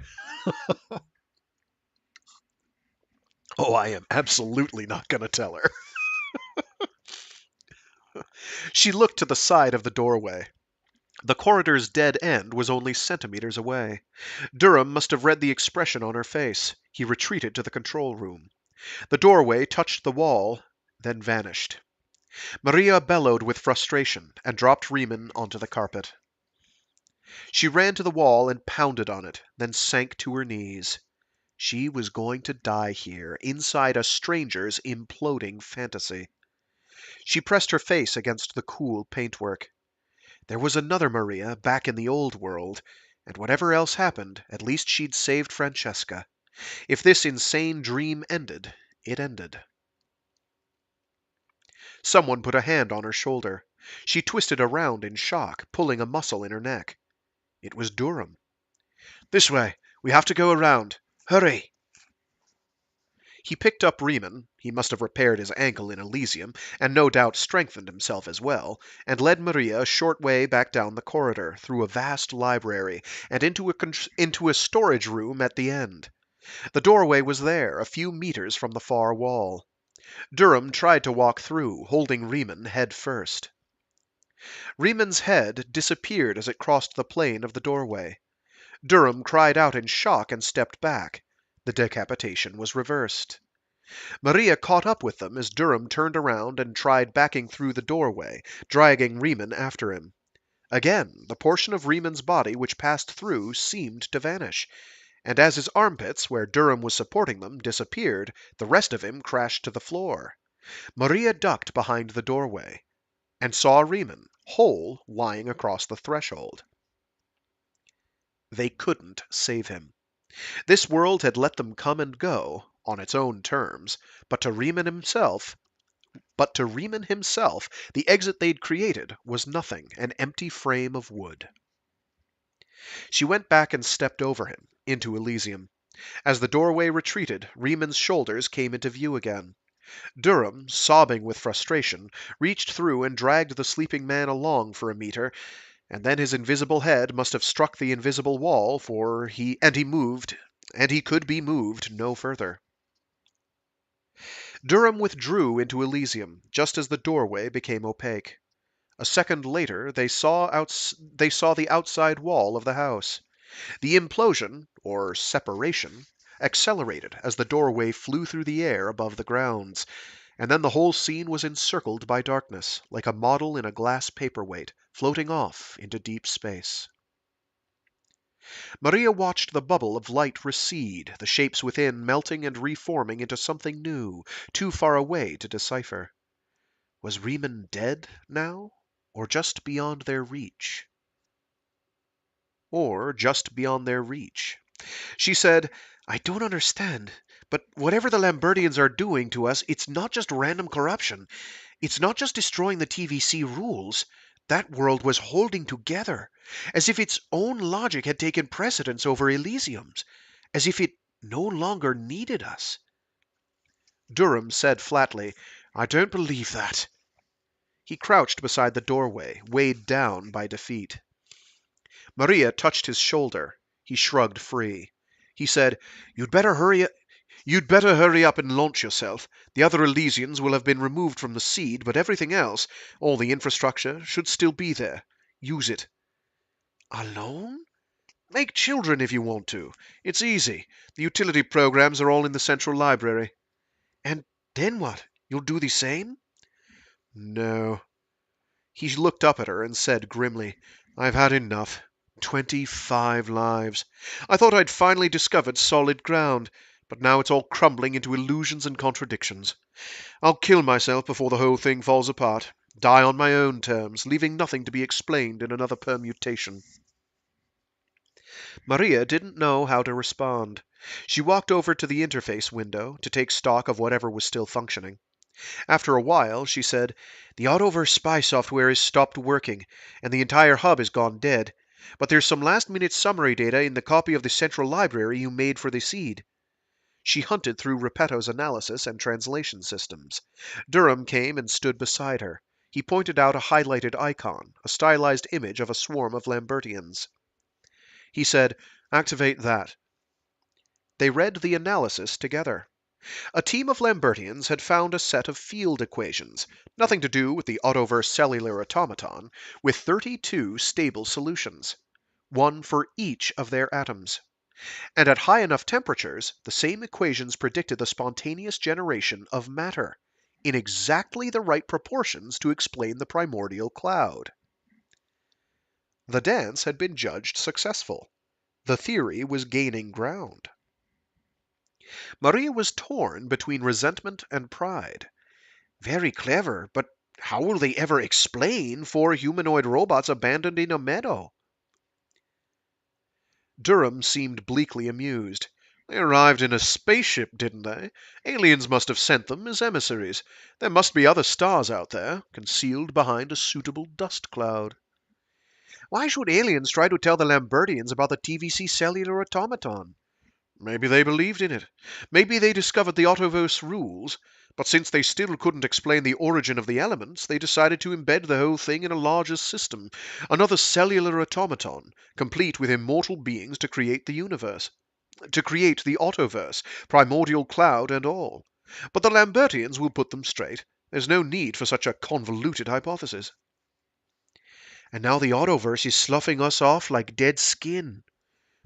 Oh, I am absolutely not going to tell her. She looked to the side of the doorway. The corridor's dead end was only centimeters away. Durham must have read the expression on her face. He retreated to the control room. The doorway touched the wall, then vanished. Maria bellowed with frustration and dropped Riemann onto the carpet. She ran to the wall and pounded on it, then sank to her knees. She was going to die here, inside a stranger's imploding fantasy. She pressed her face against the cool paintwork. There was another Maria back in the old world, and whatever else happened, at least she'd saved Francesca. If this insane dream ended, it ended. Someone put a hand on her shoulder. She twisted around in shock, pulling a muscle in her neck. It was Durham. "This way. We have to go around. Hurry!" He picked up Riemann, he must have repaired his ankle in Elysium, and no doubt strengthened himself as well, and led Maria a short way back down the corridor, through a vast library, and into a storage room at the end. The doorway was there, a few meters from the far wall. Durham tried to walk through, holding Riemann head first. Riemann's head disappeared as it crossed the plane of the doorway. Durham cried out in shock and stepped back. The decapitation was reversed. Maria caught up with them as Durham turned around and tried backing through the doorway, dragging Riemann after him. Again, the portion of Riemann's body which passed through seemed to vanish, and as his armpits, where Durham was supporting them, disappeared, the rest of him crashed to the floor. Maria ducked behind the doorway, and saw Riemann, whole, lying across the threshold. They couldn't save him. This world had let them come and go, on its own terms, but to Riemann himself, the exit they'd created was nothing, an empty frame of wood. She went back and stepped over him, into Elysium. As the doorway retreated, Riemann's shoulders came into view again. Durham, sobbing with frustration, reached through and dragged the sleeping man along for a meter, and then his invisible head must have struck the invisible wall, for he could be moved no further. Durham withdrew into Elysium, just as the doorway became opaque. A second later they saw the outside wall of the house. The implosion, or separation, accelerated as the doorway flew through the air above the grounds, and then the whole scene was encircled by darkness, like a model in a glass paperweight, floating off into deep space. Maria watched the bubble of light recede, the shapes within melting and reforming into something new, too far away to decipher. Was Riemann dead now, or just beyond their reach? She said, "I don't understand, but whatever the Lambertians are doing to us, it's not just random corruption. It's not just destroying the TVC rules. That world was holding together, as if its own logic had taken precedence over Elysium's, as if it no longer needed us." Durham said flatly, "I don't believe that." He crouched beside the doorway, weighed down by defeat. Maria touched his shoulder. He shrugged free. He said, You'd better hurry up and launch yourself. The other Elysians will have been removed from the seed, but everything else, all the infrastructure, should still be there. Use it. Alone? Make children if you want to. It's easy. The utility programs are all in the central library. And then what? You'll do the same? No. He looked up at her and said grimly, I've had enough. 25 lives. I thought I'd finally discovered solid ground, but now it's all crumbling into illusions and contradictions. I'll kill myself before the whole thing falls apart. Die on my own terms, leaving nothing to be explained in another permutation. Maria didn't know how to respond. She walked over to the interface window to take stock of whatever was still functioning. After a while, she said, The autoverse spy software has stopped working, and the entire hub has gone dead. But there's some last-minute summary data in the copy of the central library you made for the seed. She hunted through Repetto's analysis and translation systems. Durham came and stood beside her. He pointed out a highlighted icon, a stylized image of a swarm of Lambertians. He said, Activate that. They read the analysis together. A team of Lambertians had found a set of field equations, nothing to do with the autoverse cellular automaton, with 32 stable solutions, one for each of their atoms. And at high enough temperatures, the same equations predicted the spontaneous generation of matter, in exactly the right proportions to explain the primordial cloud. The dance had been judged successful. The theory was gaining ground. Maria was torn between resentment and pride. Very clever, but how will they ever explain 4 humanoid robots abandoned in a meadow? Durham seemed bleakly amused. They arrived in a spaceship, didn't they? Aliens must have sent them as emissaries. There must be other stars out there, concealed behind a suitable dust cloud. Why should aliens try to tell the Lambertians about the TVC cellular automaton? Maybe they believed in it. Maybe they discovered the autoverse rules, but since they still couldn't explain the origin of the elements, they decided to embed the whole thing in a larger system, another cellular automaton, complete with immortal beings to create the universe, to create the autoverse, primordial cloud and all. But the Lambertians will put them straight. There's no need for such a convoluted hypothesis. And now the autoverse is sloughing us off like dead skin.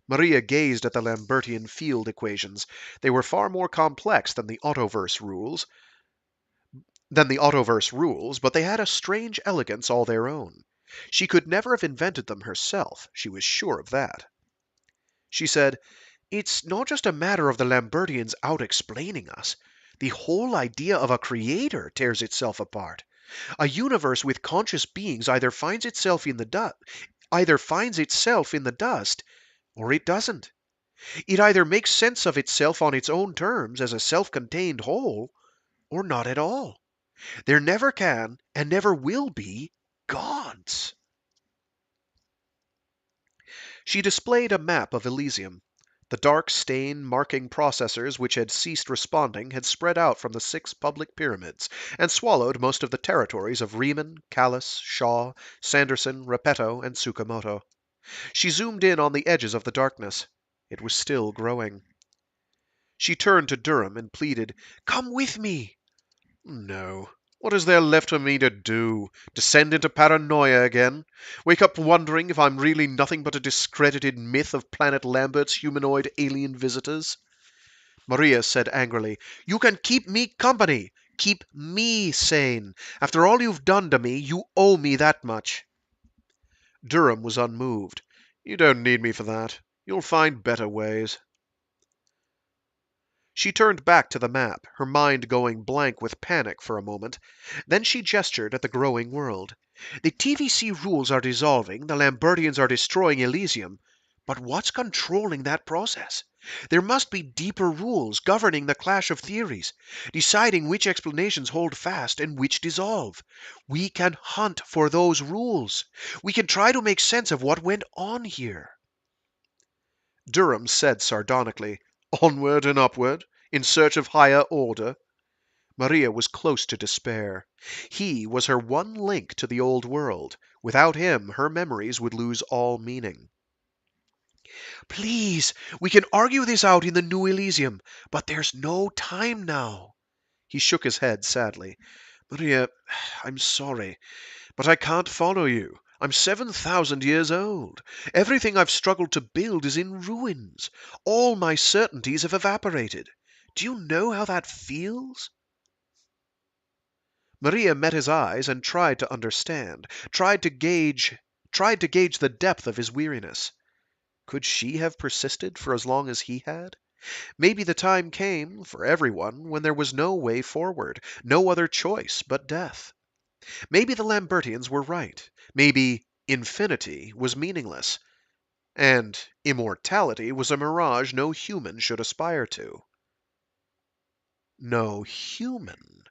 Maria gazed at the Lambertian field equations. They were far more complex than the autoverse rules, but they had a strange elegance all their own. She could never have invented them herself, she was sure of that. She said, It's not just a matter of the Lambertians out-explaining us. The whole idea of a creator tears itself apart. A universe with conscious beings either finds itself in the dust, or it doesn't. It either makes sense of itself on its own terms as a self-contained whole, or not at all. There never can and never will be gods. She displayed a map of Elysium. The dark stain marking processors which had ceased responding had spread out from the 6 public pyramids and swallowed most of the territories of Riemann, Callis, Shaw, Sanderson, Repetto, and Tsukamoto. She zoomed in on the edges of the darkness. It was still growing. She turned to Durham and pleaded, Come with me. No. What is there left for me to do? Descend into paranoia again? Wake up wondering if I'm really nothing but a discredited myth of Planet Lambert's humanoid alien visitors? Maria said angrily, You can keep me company. Keep me sane. After all you've done to me, you owe me that much. Durham was unmoved. You don't need me for that. You'll find better ways. She turned back to the map, her mind going blank with panic for a moment. Then she gestured at the growing world. The TVC rules are dissolving, the Lambertians are destroying Elysium, but what's controlling that process? There must be deeper rules governing the clash of theories, deciding which explanations hold fast and which dissolve. We can hunt for those rules. We can try to make sense of what went on here. Durham said sardonically, Onward and upward, in search of higher order. Maria was close to despair. He was her one link to the old world. Without him, her memories would lose all meaning. Please, we can argue this out in the New Elysium, but there's no time now. He shook his head sadly. Maria, I'm sorry, but I can't follow you. I'm 7,000 years old. Everything I've struggled to build is in ruins. All my certainties have evaporated. Do you know how that feels?" Maria met his eyes and tried to understand, tried to gauge the depth of his weariness. Could she have persisted for as long as he had? Maybe the time came, for everyone, when there was no way forward, no other choice but death. Maybe the Lambertians were right. Maybe infinity was meaningless, and immortality was a mirage no human should aspire to. No human.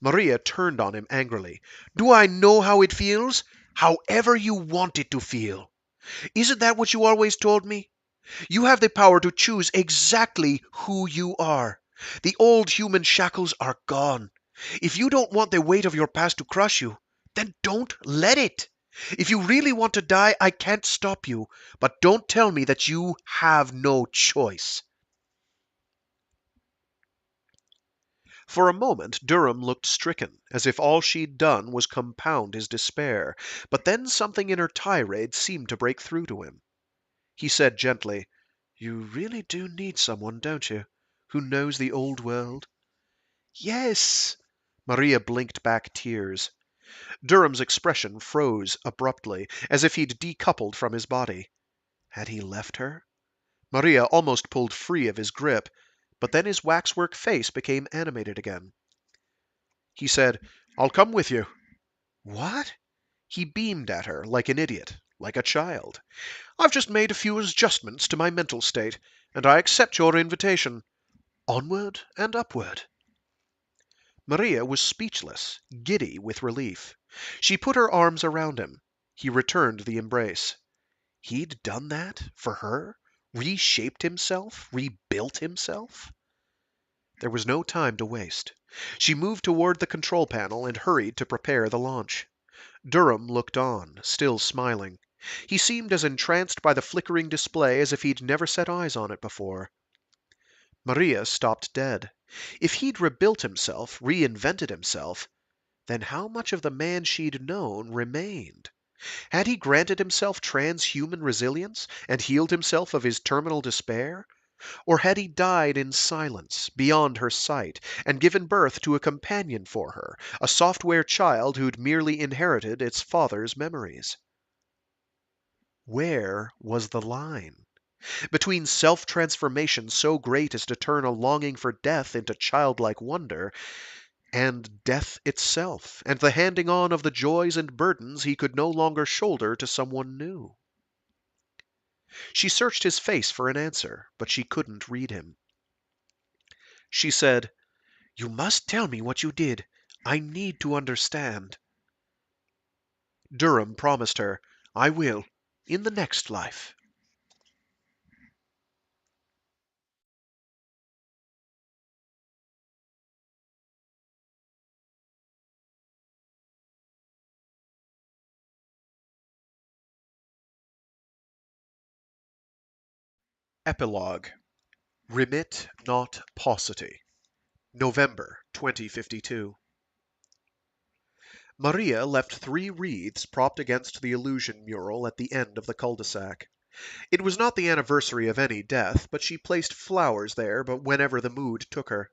Maria turned on him angrily. "Do I know how it feels? However you want it to feel. Isn't that what you always told me? You have the power to choose exactly who you are. The old human shackles are gone. If you don't want the weight of your past to crush you, then don't let it. If you really want to die, I can't stop you. But don't tell me that you have no choice." For a moment Durham looked stricken, as if all she'd done was compound his despair. But then something in her tirade seemed to break through to him. He said gently, "You really do need someone, don't you, who knows the old world?" "Yes." Maria blinked back tears. Durham's expression froze abruptly, as if he'd decoupled from his body. Had he left her? Maria almost pulled free of his grip, but then his waxwork face became animated again. He said, "I'll come with you." "What?" He beamed at her like an idiot, like a child. "I've just made a few adjustments to my mental state, and I accept your invitation. Onward and upward." Maria was speechless, giddy with relief. She put her arms around him. He returned the embrace. He'd done that for her? Reshaped himself? Rebuilt himself? There was no time to waste. She moved toward the control panel and hurried to prepare the launch. Durham looked on, still smiling. He seemed as entranced by the flickering display as if he'd never set eyes on it before. Maria stopped dead. If he'd rebuilt himself, reinvented himself, then how much of the man she'd known remained? Had he granted himself transhuman resilience and healed himself of his terminal despair? Or had he died in silence, beyond her sight, and given birth to a companion for her, a software child who'd merely inherited its father's memories? Where was the line? Between self-transformation so great as to turn a longing for death into childlike wonder, and death itself, and the handing on of the joys and burdens he could no longer shoulder to someone new. She searched his face for an answer, but she couldn't read him. She said, "You must tell me what you did. I need to understand." Durham promised her, "I will, in the next life." Epilogue. Remit not paucity. November 2052. Maria left 3 wreaths propped against the illusion mural at the end of the cul-de-sac. It was not the anniversary of any death, but she placed flowers there but whenever the mood took her.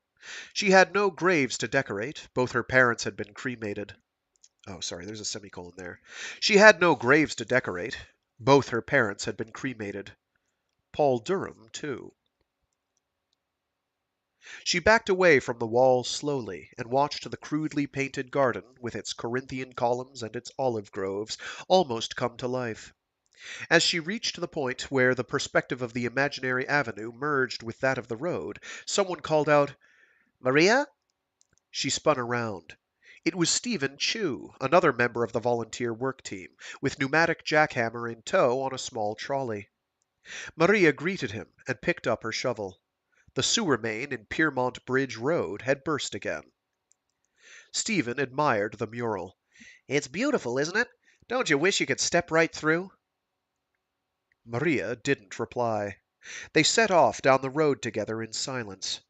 She had no graves to decorate. Both her parents had been cremated. Oh, sorry, there's a semicolon there. She had no graves to decorate. Both her parents had been cremated. Paul Durham, too. She backed away from the wall slowly and watched the crudely painted garden, with its Corinthian columns and its olive groves, almost come to life. As she reached the point where the perspective of the imaginary avenue merged with that of the road, someone called out, "Maria?" She spun around. It was Stephen Chew, another member of the volunteer work team, with pneumatic jackhammer in tow on a small trolley. Maria greeted him and picked up her shovel. The sewer main in Piermont Bridge Road had burst again. Stephen admired the mural. "It's beautiful, isn't it? Don't you wish you could step right through?" Maria didn't reply. They set off down the road together in silence.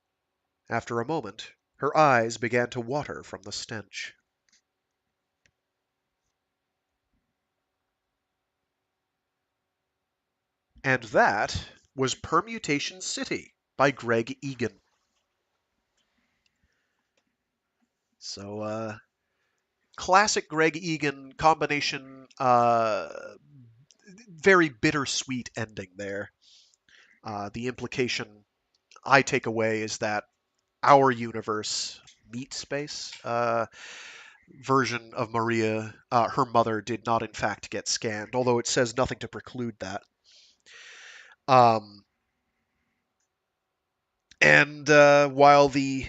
After a moment, her eyes began to water from the stench. And that was Permutation City by Gregg Egan. So, classic Gregg Egan combination, very bittersweet ending there. The implication I take away is that our universe, Meat Space, version of Maria, her mother did not in fact get scanned, although it says nothing to preclude that. Um, and while the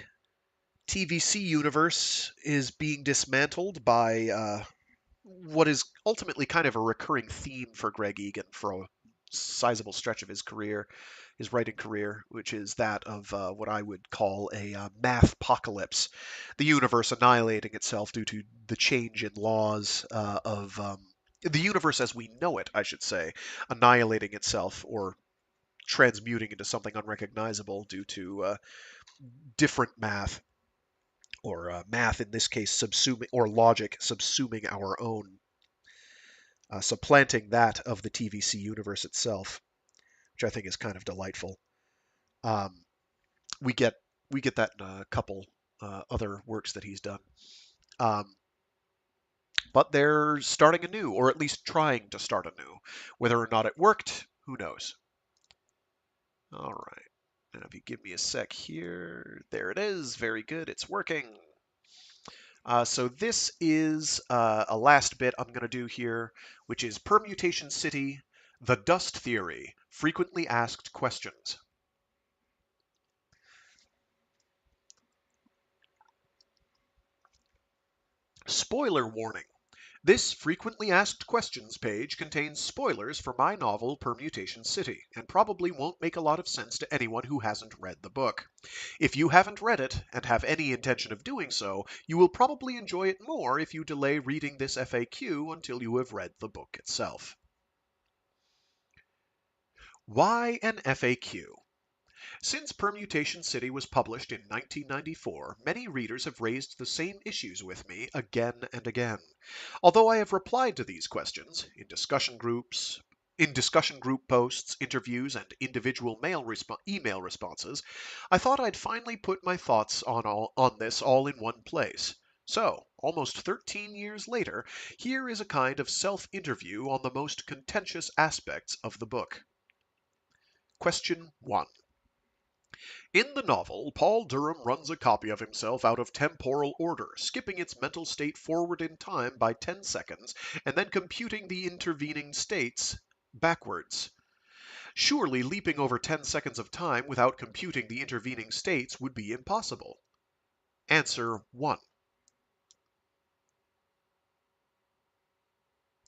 TVC universe is being dismantled by what is ultimately kind of a recurring theme for Gregg Egan for a sizable stretch of his career, his writing career, which is that of what I would call a math apocalypse, the universe annihilating itself due to the change in laws of the universe as we know it, I should say, annihilating itself or transmuting into something unrecognizable due to different math, or math in this case subsuming, or logic subsuming our own, supplanting that of the TVC universe itself, which I think is kind of delightful. Um, we get we get that in a couple other works that he's done. Um, but they're starting anew, or at least trying to start anew. Whether or not it worked, who knows? All right. And if you give me a sec here, there it is. Very good. It's working. So this is a last bit I'm going to do here, which is Permutation City, the Dust Theory, Frequently Asked Questions. Spoiler warning. This frequently asked questions page contains spoilers for my novel Permutation City, and probably won't make a lot of sense to anyone who hasn't read the book. If you haven't read it, and have any intention of doing so, you will probably enjoy it more if you delay reading this FAQ until you have read the book itself. Why an FAQ? Since Permutation City was published in 1994, many readers have raised the same issues with me again and again. Although I have replied to these questions in discussion group posts, interviews, and individual email responses, I thought I'd finally put my thoughts on this all in one place. So, almost 13 years later, here is a kind of self-interview on the most contentious aspects of the book. Question 1. In the novel, Paul Durham runs a copy of himself out of temporal order, skipping its mental state forward in time by 10 seconds, and then computing the intervening states backwards. Surely leaping over 10 seconds of time without computing the intervening states would be impossible. Answer 1.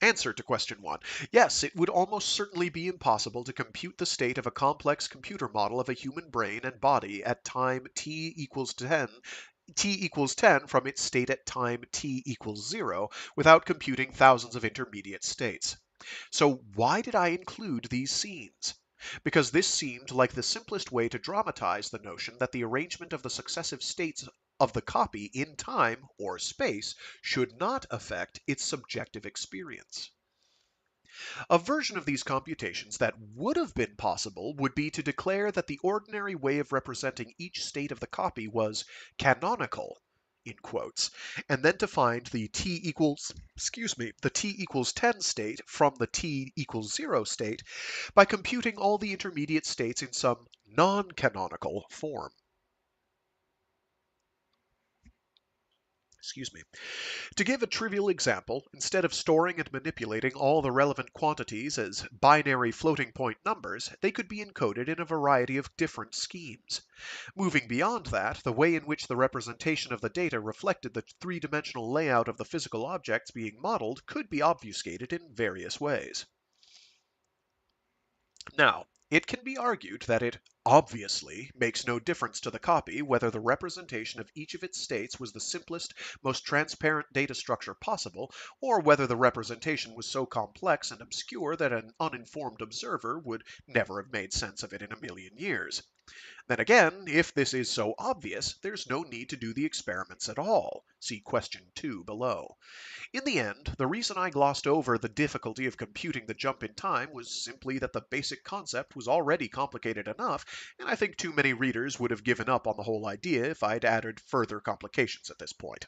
Answer to question 1. Yes, it would almost certainly be impossible to compute the state of a complex computer model of a human brain and body at time t equals 10 from its state at time t equals 0 without computing thousands of intermediate states. So why did I include these scenes? Because this seemed like the simplest way to dramatize the notion that the arrangement of the successive states of the copy in time or space should not affect its subjective experience. A version of these computations that would have been possible would be to declare that the ordinary way of representing each state of the copy was canonical, in quotes, and then to find the t equals 10 state from the t equals 0 state by computing all the intermediate states in some non-canonical form. Excuse me. To give a trivial example, instead of storing and manipulating all the relevant quantities as binary floating point numbers, they could be encoded in a variety of different schemes. Moving beyond that, the way in which the representation of the data reflected the three-dimensional layout of the physical objects being modeled could be obfuscated in various ways. Now, it can be argued that it obviously makes no difference to the copy whether the representation of each of its states was the simplest, most transparent data structure possible, or whether the representation was so complex and obscure that an uninformed observer would never have made sense of it in a million years. Then again, if this is so obvious, there's no need to do the experiments at all. See question 2 below. In the end, the reason I glossed over the difficulty of computing the jump in time was simply that the basic concept was already complicated enough, and I think too many readers would have given up on the whole idea if I'd added further complications at this point.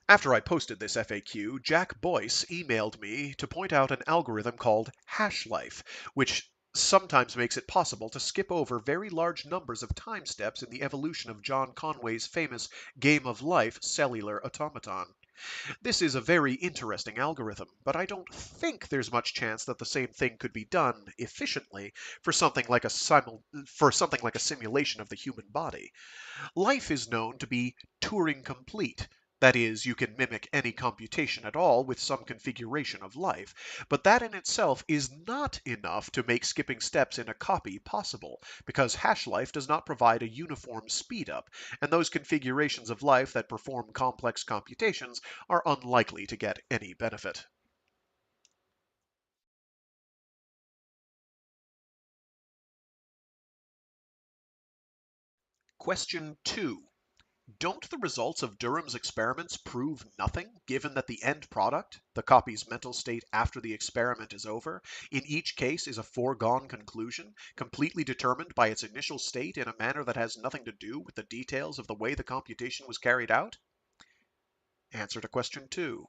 After I posted this FAQ, Jack Boyce emailed me to point out an algorithm called hash life, which sometimes makes it possible to skip over very large numbers of time steps in the evolution of John Conway's famous game of life cellular automaton. This is a very interesting algorithm, but I don't think there's much chance that the same thing could be done efficiently for something like a simulation of the human body. Life is known to be Turing complete. That is, you can mimic any computation at all with some configuration of life. But that in itself is not enough to make skipping steps in a copy possible, because hash life does not provide a uniform speedup, and those configurations of life that perform complex computations are unlikely to get any benefit. Question 2. Don't the results of Durham's experiments prove nothing, given that the end product, the copy's mental state after the experiment is over, in each case is a foregone conclusion, completely determined by its initial state in a manner that has nothing to do with the details of the way the computation was carried out? Answer to question 2.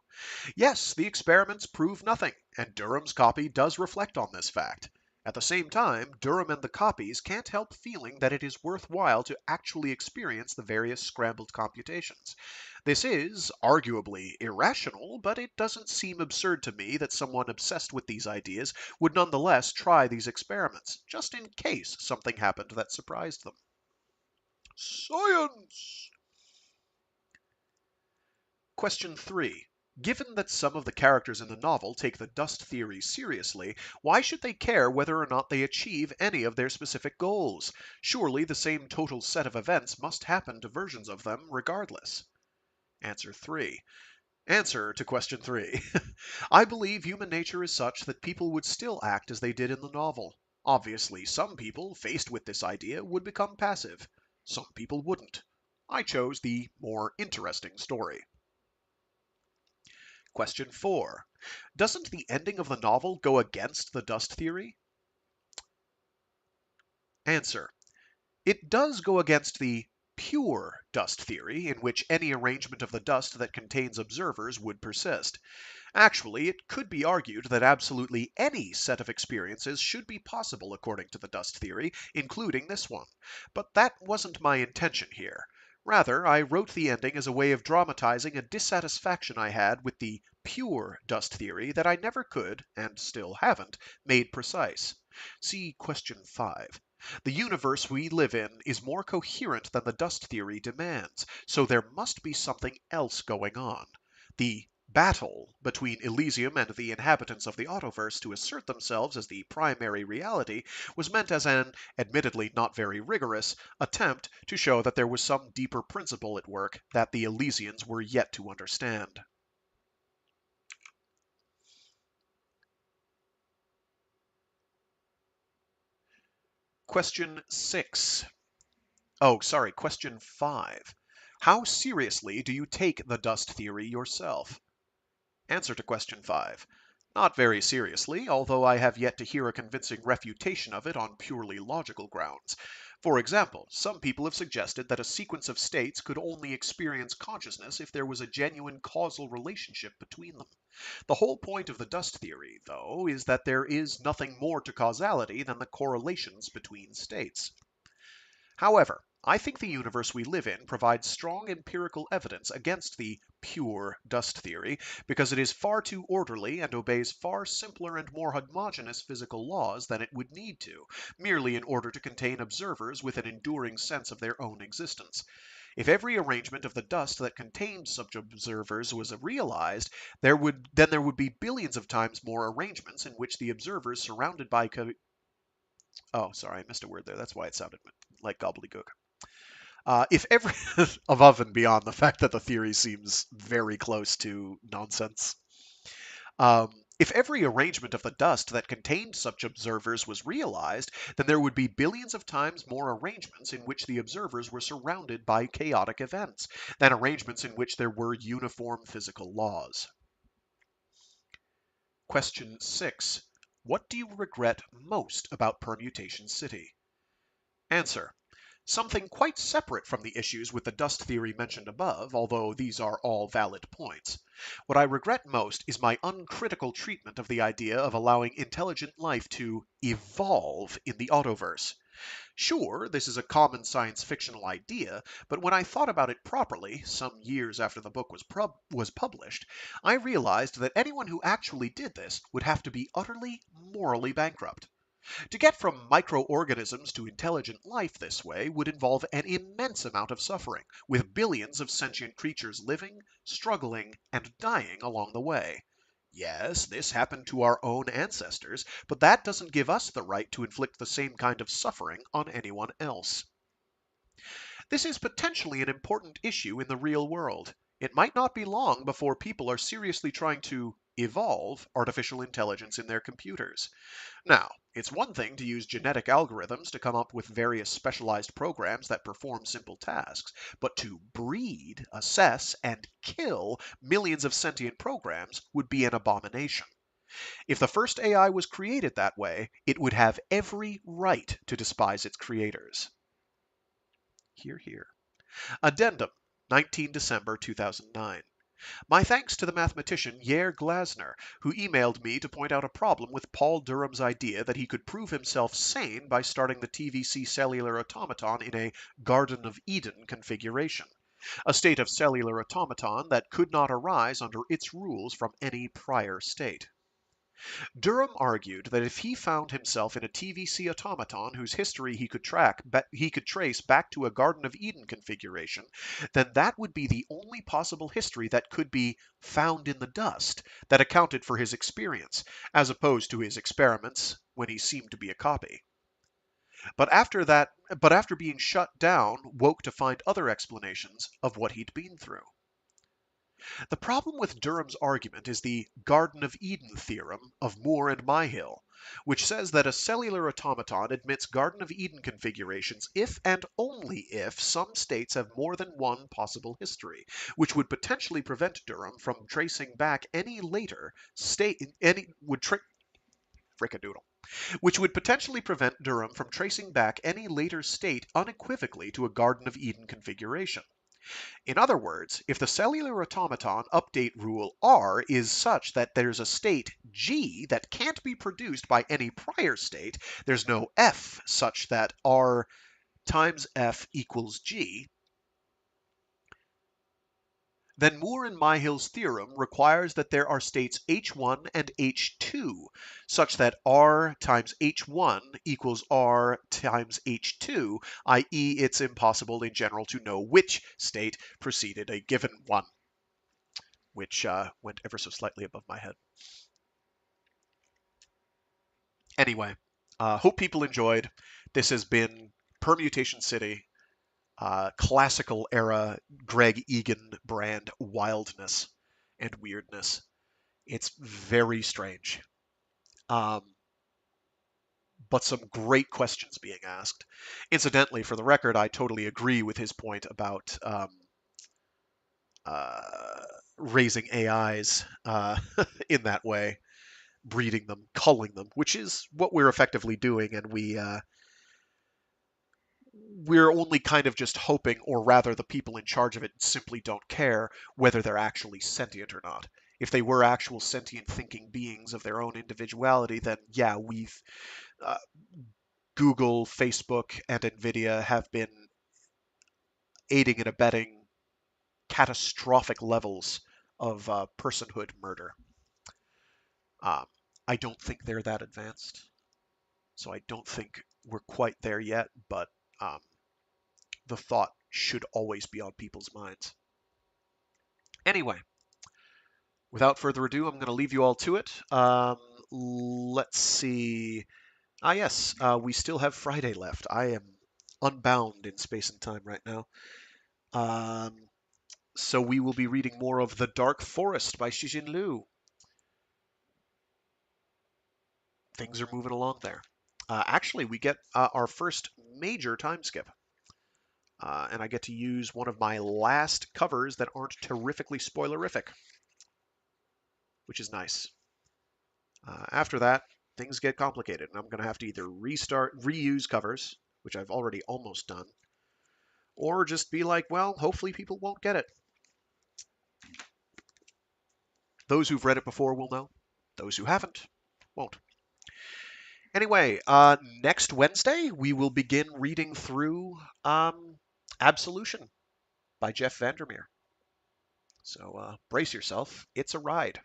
Yes, the experiments prove nothing, and Durham's copy does reflect on this fact. At the same time, Durham and the copies can't help feeling that it is worthwhile to actually experience the various scrambled computations. This is, arguably, irrational, but it doesn't seem absurd to me that someone obsessed with these ideas would nonetheless try these experiments, just in case something happened that surprised them. Science! Question 3. Given that some of the characters in the novel take the dust theory seriously, why should they care whether or not they achieve any of their specific goals? Surely the same total set of events must happen to versions of them regardless. Answer 3. Answer to question 3. I believe human nature is such that people would still act as they did in the novel. Obviously, some people, faced with this idea, would become passive. Some people wouldn't. I chose the more interesting story. Question 4. Doesn't the ending of the novel go against the dust theory? Answer. It does go against the pure dust theory, in which any arrangement of the dust that contains observers would persist. Actually, it could be argued that absolutely any set of experiences should be possible according to the dust theory, including this one. But that wasn't my intention here. Rather, I wrote the ending as a way of dramatizing a dissatisfaction I had with the pure dust theory that I never could, and still haven't, made precise. See question 5. The universe we live in is more coherent than the dust theory demands, so there must be something else going on. The battle between Elysium and the inhabitants of the autoverse to assert themselves as the primary reality was meant as an, admittedly not very rigorous, attempt to show that there was some deeper principle at work that the Elysians were yet to understand. Question 6. Question 5. How seriously do you take the dust theory yourself? Answer to question 5. Not very seriously, although I have yet to hear a convincing refutation of it on purely logical grounds. For example, some people have suggested that a sequence of states could only experience consciousness if there was a genuine causal relationship between them. The whole point of the dust theory, though, is that there is nothing more to causality than the correlations between states. However, I think the universe we live in provides strong empirical evidence against the pure dust theory because it is far too orderly and obeys far simpler and more homogeneous physical laws than it would need to, merely in order to contain observers with an enduring sense of their own existence. If every arrangement of the dust that contained such observers was realized, there would be billions of times more arrangements in which the observers surrounded by Oh, sorry, I missed a word there. That's why it sounded like gobbledygook. If every above and beyond the fact that the theory seems very close to nonsense. If every arrangement of the dust that contained such observers was realized, then there would be billions of times more arrangements in which the observers were surrounded by chaotic events than arrangements in which there were uniform physical laws. Question 6. What do you regret most about Permutation City? Answer. Something quite separate from the issues with the dust theory mentioned above, although these are all valid points. What I regret most is my uncritical treatment of the idea of allowing intelligent life to evolve in the autoverse. Sure, this is a common science fictional idea, but when I thought about it properly, some years after the book was published, I realized that anyone who actually did this would have to be utterly morally bankrupt. To get from microorganisms to intelligent life this way would involve an immense amount of suffering, with billions of sentient creatures living, struggling, and dying along the way. Yes, this happened to our own ancestors, but that doesn't give us the right to inflict the same kind of suffering on anyone else. This is potentially an important issue in the real world. It might not be long before people are seriously trying to evolve artificial intelligence in their computers. Now, it's one thing to use genetic algorithms to come up with various specialized programs that perform simple tasks, but to breed, assess, and kill millions of sentient programs would be an abomination. If the first AI was created that way, it would have every right to despise its creators. Hear, hear. Addendum, 19 December 2009. My thanks to the mathematician Yair Glasner, who emailed me to point out a problem with Paul Durham's idea that he could prove himself sane by starting the TVC cellular automaton in a Garden of Eden configuration, a state of cellular automaton that could not arise under its rules from any prior state. Durham argued that if he found himself in a TVC automaton whose history he could trace back to a Garden of Eden configuration, then that would be the only possible history that could be found in the dust that accounted for his experience, as opposed to his experiments when he seemed to be a copy. But after being shut down, woke to find other explanations of what he'd been through. The problem with Durham's argument is the Garden of Eden theorem of Moore and Myhill, which says that a cellular automaton admits Garden of Eden configurations if and only if some states have more than one possible history, which would potentially prevent Durham from tracing back any later state frickadoodle, which would potentially prevent Durham from tracing back any later state unequivocally to a Garden of Eden configuration. In other words, if the cellular automaton update rule R is such that there's a state G that can't be produced by any prior state, there's no F such that R times F equals G, then Moore and Myhill's theorem requires that there are states H1 and H2 such that R times H1 equals R times H2, i.e. it's impossible in general to know which state preceded a given one, which went ever so slightly above my head. Anyway, hope people enjoyed. This has been Permutation City, classical era Gregg Egan brand wildness and weirdness. It's very strange. But some great questions being asked. Incidentally, for the record, I totally agree with his point about raising AIs in that way, breeding them, culling them, which is what we're effectively doing, and we're only kind of just hoping, or rather the people in charge of it simply don't care whether they're actually sentient or not. If they were actual sentient thinking beings of their own individuality, then yeah, uh, Google, Facebook, and Nvidia have been aiding and abetting catastrophic levels of personhood murder. Um, I don't think they're that advanced, so I don't think we're quite there yet, but the thought should always be on people's minds. Anyway, without further ado, I'm going to leave you all to it. Let's see. Yes, we still have Friday left. I am unbound in space and time right now. So we will be reading more of The Dark Forest by Shijin Liu. things are moving along there. Actually, we get our first major time skip. And I get to use one of my last covers that aren't terrifically spoilerific, which is nice. After that, things get complicated, and I'm going to have to either reuse covers, which I've already almost done, or just be like, well, hopefully people won't get it. Those who've read it before will know. Those who haven't won't. Anyway, next Wednesday, we will begin reading through Absolution by Jeff Vandermeer. So brace yourself. It's a ride.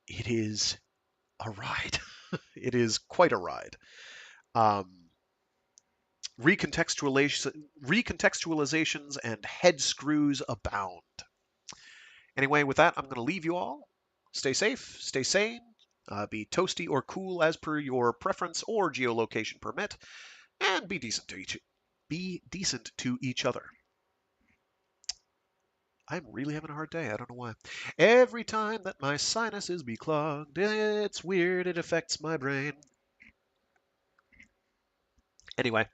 It is a ride. It is quite a ride. Recontextualizations and head screws abound. Anyway, with that, I'm going to leave you all. Stay safe, stay sane, be toasty or cool as per your preference or geolocation permit, and be decent to each other. I'm really having a hard day. I don't know why. Every time that my sinuses be clogged, it's weird. It affects my brain. Anyway,